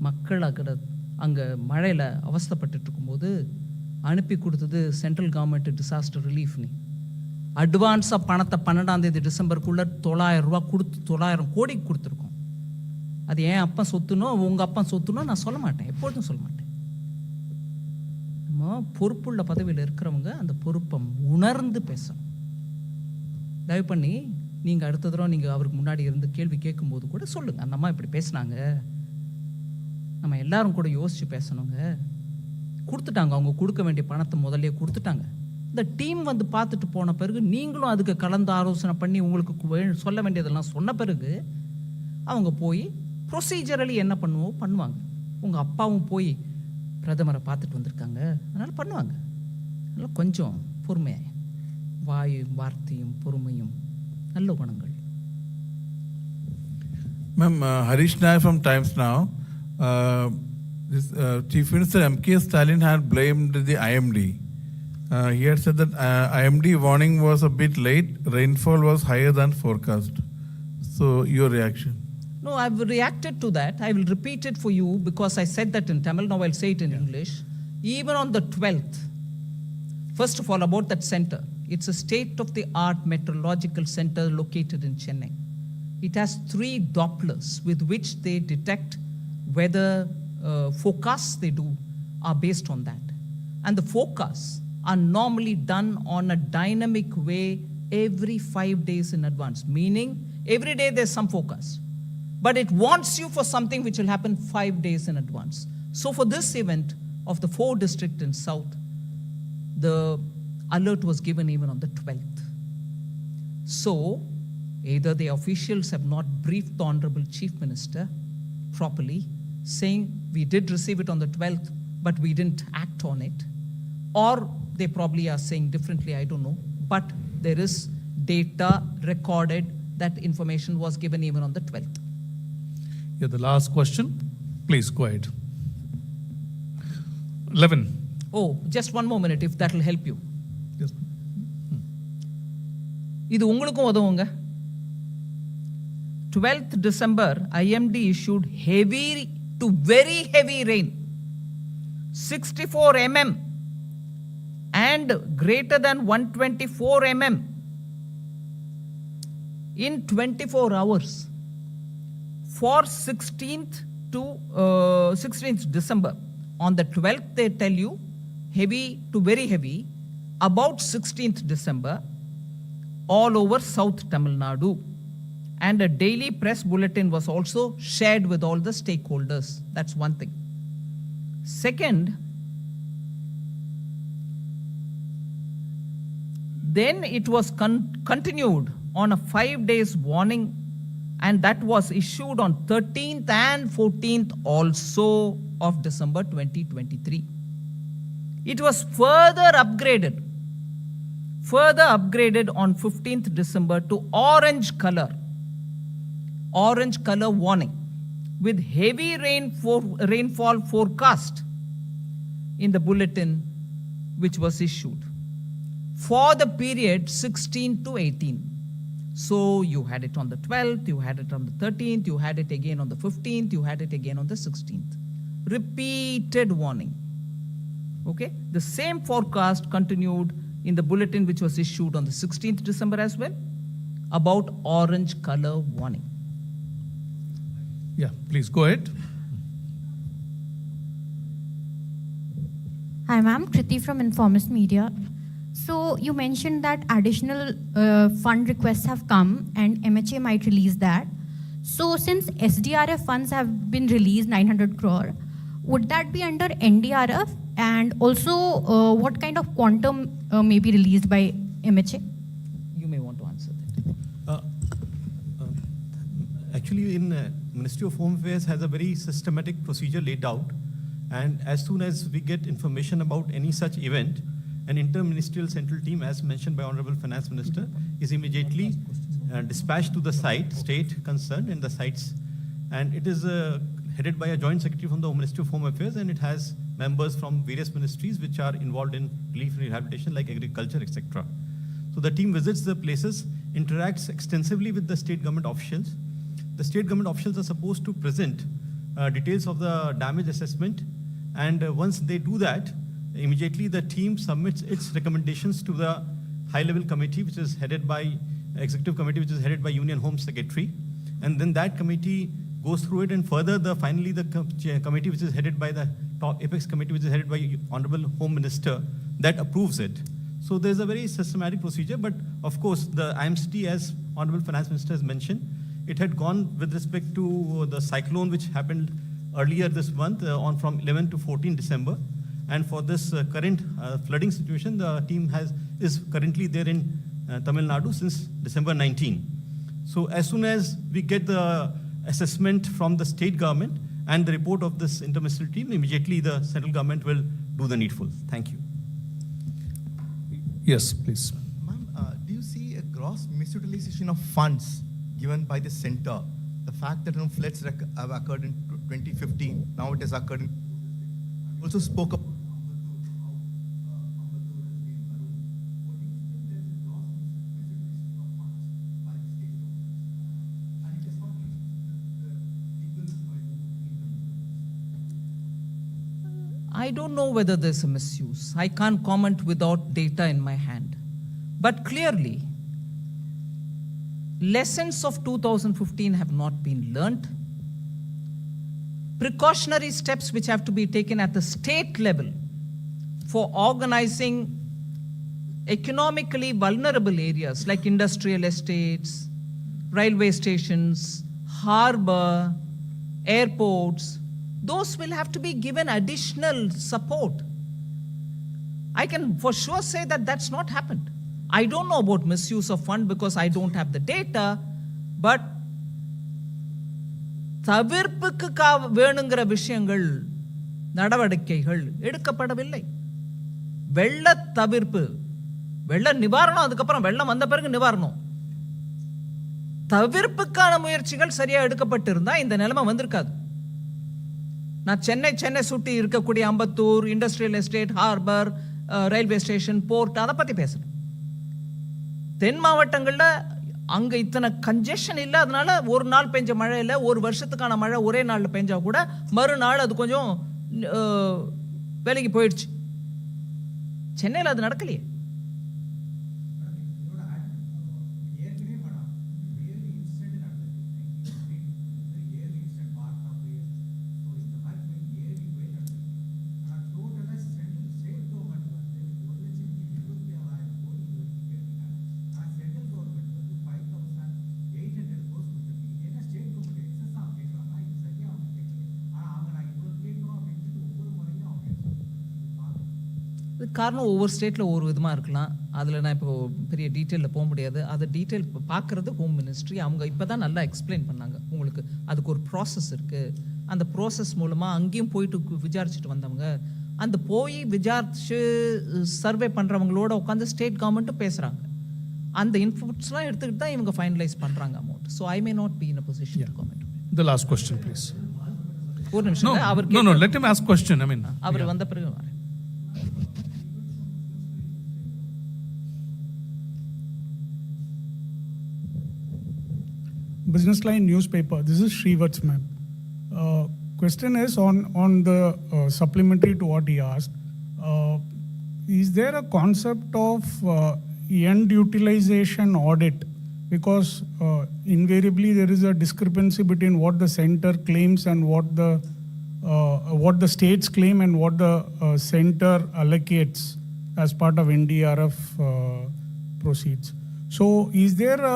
மக்கள் அங்கே மழையில் அவஸ்தைப்பட்டு இருக்கும்போது அனுப்பி கொடுத்தது சென்ட்ரல் கவர்மெண்ட் டிசாஸ்டர் ரிலீஃப்னு. அட்வான்ஸாக பணத்தை 12ஆம் தேதி டிசம்பருக்குள்ளே 900 ரூபா கொடுத்து 900 கோடி கொடுத்துருக்கோம். அது ஏன் அப்பா சொத்துனோ உங்கள் அப்பா சொத்துனோ நான் சொல்ல மாட்டேன், எப்பொழுதும் சொல்ல மாட்டேன். நம்ம பொறுப்புள்ள பதவியில் இருக்கிறவங்க அந்த பொறுப்பை உணர்ந்து பேசணும். தயவு பண்ணி நீங்கள் அடுத்த தடவை நீங்கள் அவருக்கு முன்னாடி இருந்து கேள்வி கேட்கும்போது கூட சொல்லுங்கள், அந்த அம்மா இப்படி பேசுனாங்க, நம்ம எல்லாரும் கூட யோசித்து பேசணுங்க. கொடுத்துட்டாங்க, அவங்க கொடுக்க வேண்டிய பணத்தை முதல்ல கொடுத்துட்டாங்க. இந்த டீம் வந்து பார்த்துட்டு போன பிறகு நீங்களும் அதுக்கு கலந்து ஆலோசனை பண்ணி உங்களுக்கு சொல்ல வேண்டியதெல்லாம் சொன்ன பிறகு அவங்க போய் ப்ரொசீஜரலி என்ன பண்ணுவாங்க. உங்கள் அப்பாவும் போய் பிரதமரை பார்த்துட்டு வந்திருக்காங்க, அதனால் பண்ணுவாங்க. அதனால் கொஞ்சம் பொறுமையாக வார்த்தையும் பொறுமையும் நல்ல குணங்கள். Ma'am, Harish Nair from Times Now. Chief Minister M.K. Stalin had blamed the IMD. He had said that IMD warning was a bit late, rainfall was higher than forecast. So, your reaction? No, I've reacted to that. I will repeat it for you because I said that in Tamil. Now I'll say it in English. Even on the 12th, first of all, about that center. It's a state-of-the-art meteorological center located in Chennai. It has 3 Dopplers with which they detect weather forecasts they do are based on that. And the forecasts are normally done on a dynamic way every 5 days in advance, meaning every day there's some forecast. But it warns you for something which will happen 5 days in advance. So for this event of the 4 districts in South, the alert was given even on the 12th. So Either the officials have not briefed the Honorable Chief Minister properly, saying we did receive it on the 12th, but we didn't act on it, or they probably are saying differently, I don't know. But there is data recorded that information was given even on the 12th. Yeah, the last question. Please go ahead. 11. Oh, just one more minute, if that will help you. Yes. இது உங்களுக்கும் உதவுங்க. 12th December, IMD issued heavy to very heavy rain, 64 mm and greater than 124 mm in 24 hours for 16th to 16th December. On the 12th, they tell you heavy to very heavy, about 16th December, all over South Tamil Nadu. And a daily press bulletin was also shared with all the stakeholders. That's one thing. Second, then it was continued on a 5 days warning, and that was issued on 13th and 14th also of December 2023. It was further upgraded on 15th December to orange color warning with heavy rainfall forecast in the bulletin which was issued for the period 16 to 18. So you had it on the 12th, you had it on the 13th, you had it again on the 15th, you had it again on the 16th. Repeated warning. Okay? The same forecast continued in the bulletin which was issued on the 16th December as well, about orange color warning. Yeah, please go ahead. Hi ma'am, Kriti from Informist Media. So you mentioned that additional fund requests have come and MHA might release that. So since SDRF funds have been released 900 crore, would that be under NDRF? And also what kind of quantum may be released by MHA? You may want to answer that. Actually, Ministry of Home Affairs has a very systematic procedure laid out, and as soon as we get information about any such event, an inter-ministerial central team, as mentioned by Honorable Finance Minister, is immediately dispatched to the state concerned in the sites, and it is headed by a joint secretary from the Ministry of Home Affairs, and it has members from various ministries which are involved in relief and rehabilitation like agriculture, etc. So the team visits the places, interacts extensively with the state government officials. The state government officials are supposed to present details of the damage assessment, and once they do that, immediately the team submits its recommendations to the high-level committee, which is headed by executive committee, which is headed by Union Home Secretary, and then that committee goes through it, and further finally the committee, which is headed by the top Apex committee, which is headed by Honorable Home Minister, that approves it. So there's a very systematic procedure, but of course the IMCT, as Honorable Finance Minister has mentioned, it had gone with respect to the cyclone which happened earlier this month from 11 to 14 December. And for this current flooding situation, the team is currently there in Tamil Nadu since December 19. So as soon as we get the assessment from the state government and the report of this interministerial team, immediately the central government will do the needful. Thank you. Yes, please. Ma'am, do you see a gross misutilization of funds given by the center? The fact that floods have occurred in 2015, now it has occurred in... Also spoke about... I don't know whether there's a misuse. I can't comment without data in my hand. But clearly, lessons of 2015 have not been learnt. Precautionary steps which have to be taken at the state level for organizing economically vulnerable areas like industrial estates, railway stations, harbor, airports, those will have to be given additional support. I can for sure say that that's not happened. I don't know about misuse of fund because I don't have the data, but தவிர்ப்புக்கு வேணுங்கிற விஷயங்கள் நடவடிக்கைகள் எடுக்கப்படவில்லை. வெள்ள தவிர்ப்பு, வெள்ள நிவாரணம், அதுக்கப்புறம் வெள்ளம் வந்த பிறகு நிவாரணம், தவிர்ப்புக்கான முயற்சிகள் சரியா எடுக்கப்பட்டிருந்தா இந்த நிலைமை வந்திருக்காது. நான் சென்னை சுட்டி இருக்கக்கூடிய Ambattur, industrial estate, harbour, railway station, port, அதை பத்தி பேசுறேன். தென் மாவட்டங்கள்ல அங்க இத்தனை கன்ஜெஷன் இல்லை. அதனால ஒரு நாள் பெஞ்ச மழையில ஒரு வருஷத்துக்கான மழை ஒரே நாள்ல பெஞ்சா கூட மறுநாள் அது கொஞ்சம் வேலைக்கு போயிடுச்சு. சென்னையில் அது நடக்கலையே. காரணம் ஒவ்வொரு ஸ்டேட்டில் ஒவ்வொரு விதமாக இருக்கலாம். அதில் நான் இப்போ பெரிய டீட்டெயிலில் போக முடியாது. அதை டீட்டெயில் பார்க்குறது ஹோம் மினிஸ்ட்ரி. அவங்க இப்போ தான் நல்லா எக்ஸ்பிளைன் பண்ணாங்க. உங்களுக்கு அதுக்கு ஒரு ப்ராசஸ் இருக்குது. அந்த ப்ராசஸ் மூலமாக அங்கேயும் போயிட்டு விசாரிச்சுட்டு வந்தவங்க, அந்த போய் விசாரிச்சு சர்வே பண்ணுறவங்களோட உட்காந்து ஸ்டேட் கவர்மெண்ட்டும் பேசுகிறாங்க. அந்த இன்புட்ஸ்லாம் எடுத்துக்கிட்டு தான் இவங்க ஃபைனலைஸ் பண்ணுறாங்க amount. So I may not be in a position to comment. The last question, please. ஒரு நிமிஷம். No, let him ask question. I mean, அவர் வந்த பிறகு வரேன். Business Line newspaper. This is Srivat's ma'am. Question is on the supplementary to what he asked. Is there a concept of end utilization audit? Because invariably there is a discrepancy between what the center claims and what the states claim and what the center allocates as part of NDRF proceeds. So is there a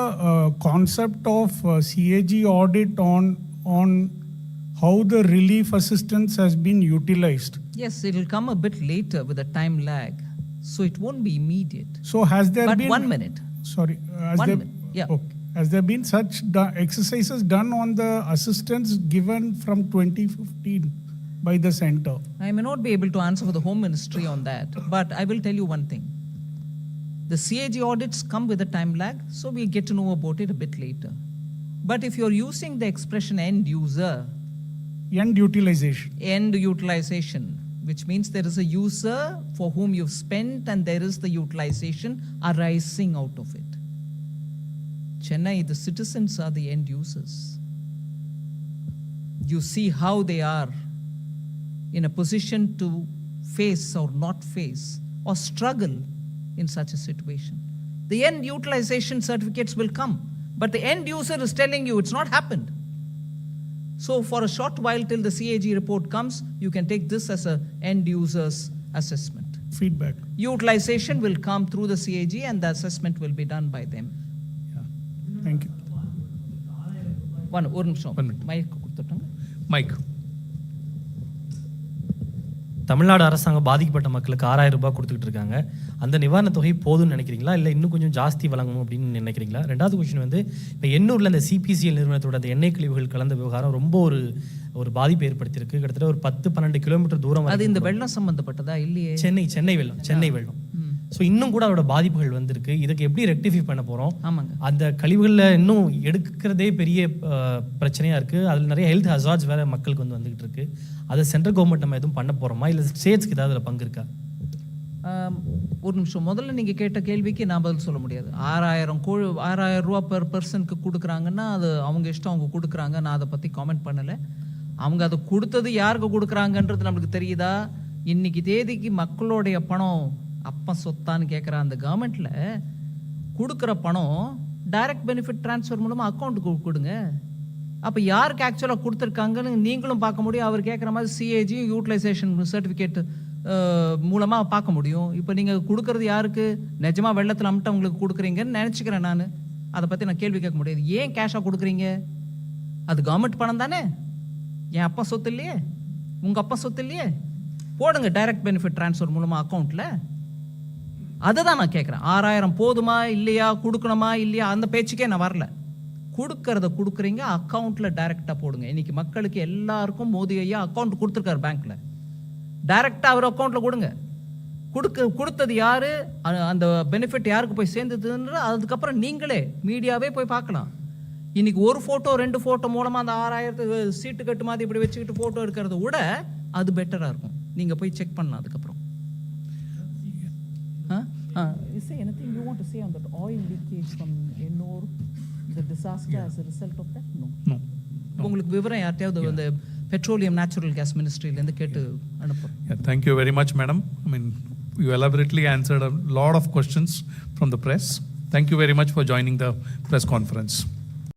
concept of CAG audit on how the relief assistance has been utilized? Yes, it will come a bit later with a time lag. So it won't be immediate. So has there but been... One minute. Sorry. Minute. Yeah. Okay. Has there been such exercises done on the assistance given from 2015 by the center? I may not be able to answer for the Home Ministry on that, but I will tell you one thing. The CAG audits come with a time lag, so we get to know about it a bit later. But if you're using the expression end user, End utilization, which means there is a user for whom you've spent and there is the utilization arising out of it. Chennai, the citizens are the end users. You see how they are in a position to face or not face or struggle in such a situation. The end utilization certificates will come, but the end user is telling you it's not happened. So for a short while till the CAG report comes, you can take this as a end user's assessment. Feedback. Utilization will come through the CAG and the assessment will be done by them. Yeah. Thank you. ஒரு நிமிஷம். Mic கொடுத்துட்டாங்க. Mike. Tamil Nadu அரசாங்கம் பாதிக்கப்பட்ட மக்களுக்கு 6,000 ரூபாய் கொடுத்துக்கிட்டு இருக்காங்க. அந்த நிவாரண தொகை போதும்னு நினைக்கிறீங்களா, இல்லை இன்னும் கொஞ்சம் ஜாஸ்தி வழங்கணும் அப்படின்னு நினைக்கிறீங்களா? ரெண்டாவது கொஸ்டின் வந்து, இப்போ எண்ணூரில் இந்த CPCL நிறுவனத்தோட அந்த எண்ணெய் கழிவுகள் கலந்த விவகாரம் ரொம்ப ஒரு பாதிப்பு ஏற்படுத்தியிருக்கு. கிட்டத்தட்ட ஒரு 10-12 கிலோமீட்டர் தூரம். அது இந்த வெள்ளம் சம்பந்தப்பட்டதா இல்லையே? சென்னை வெள்ளம். ஸோ இன்னும் கூட அதோட பாதிப்புகள் வந்திருக்கு. இதுக்கு எப்படி ரெக்டிஃபை பண்ண போகிறோம்? ஆமாங்க. அந்த கழிவுகளில் இன்னும் எடுக்கிறதே பெரிய பிரச்சனையாக இருக்குது. அதில் நிறைய ஹெல்த் ஹசார்ட்ஸ் வேறு மக்களுக்கு வந்துகிட்டு இருக்கு. அதை சென்ட்ரல் கவர்மெண்ட் நம்ம எதுவும் பண்ண போகிறோமா, இல்லை ஸ்டேட்ஸ்க்கு ஏதாவது அதில் பங்கு இருக்கா? ஒரு நிமிஷம். முதல்ல நீங்கள் கேட்ட கேள்விக்கு நான் பதில் சொல்ல முடியாது. 6,000 ரூபா பெர் பர்சனுக்கு கொடுக்குறாங்கன்னா அது அவங்க இஷ்டம், அவங்க கொடுக்குறாங்க. நான் அதை பற்றி காமெண்ட் பண்ணலை. அவங்க அதை கொடுத்தது யாருக்கு கொடுக்குறாங்கன்றது நம்மளுக்கு தெரியுதா? இன்னைக்கு தேதிக்கு மக்களுடைய பணம் அப்பா சொத்தான்னு கேட்குற அந்த கவர்மெண்ட்டில் கொடுக்குற பணம் டைரக்ட் பெனிஃபிட் ட்ரான்ஸ்ஃபர் மூலமாக அக்கௌண்ட்டுக்கு கொடுங்க. அப்போ யாருக்கு ஆக்சுவலாக கொடுத்துருக்காங்கன்னு நீங்களும் பார்க்க முடியும். அவர் கேட்குற மாதிரி CAG யூட்டிலைசேஷன் சர்டிஃபிகேட் மூலமாக பார்க்க முடியும். இப்போ நீங்கள் கொடுக்குறது யாருக்கு? நிஜமாக வெள்ளத்தில் அமிட்டவங்களுக்கு கொடுக்குறீங்கன்னு நினச்சிக்கிறேன் நான். அதை பற்றி நான் கேள்வி கேட்க முடியாது. ஏன் கேஷாக கொடுக்குறீங்க? அது கவர்மெண்ட் பணம் தானே. என் அப்பா சொத்து இல்லையே, உங்கள் அப்பா சொத்து இல்லையே. போடுங்க டைரக்ட் பெனிஃபிட் ட்ரான்ஸ்ஃபர் மூலமாக அக்கௌண்ட்டில். அதை தான் நான் கேட்குறேன். 6,000 போதுமா இல்லையா, கொடுக்கணுமா இல்லையா, அந்த பேச்சுக்கே நான் வரல. கொடுக்கறத கொடுக்குறீங்க, அக்கௌண்ட்ல டைரக்டா போடுங்க. இன்னைக்கு மக்களுக்கு எல்லாருக்கும் மோடி ஐயா அக்கௌண்ட் கொடுத்துருக்காரு பேங்க்ல, டைரக்டா அவர் அக்கௌண்ட்ல கொடுங்க. கொடுத்தது யாரு, அந்த பெனிஃபிட் யாருக்கு போய் சேர்ந்ததுன்ற அதுக்கப்புறம் நீங்களே மீடியாவே போய் பார்க்கலாம். இன்னைக்கு ஒரு ஃபோட்டோ 2 ஃபோட்டோ மூலமாக அந்த 6000 சீட்டு கட்டு மாதிரி இப்படி வச்சுக்கிட்டு ஃபோட்டோ எடுக்கிறத விட அது பெட்டராக இருக்கும். நீங்கள் போய் செக் பண்ணலாம் அதுக்கப்புறம். Is there anything you want to say on that oil leakage from Ennore, the disaster as a result of that? No. உங்களுக்கு விவரம் யார்ட்டையாவது அந்த பெட்ரோலியம் நேச்சுரல் கேஸ் மினிஸ்ட்ரியிலேருந்து கேட்டு அனுப்புகிறோம். Yeah, thank you very much, madam. I mean, you elaborately answered a lot of questions from the press. Thank you very much for joining the press conference.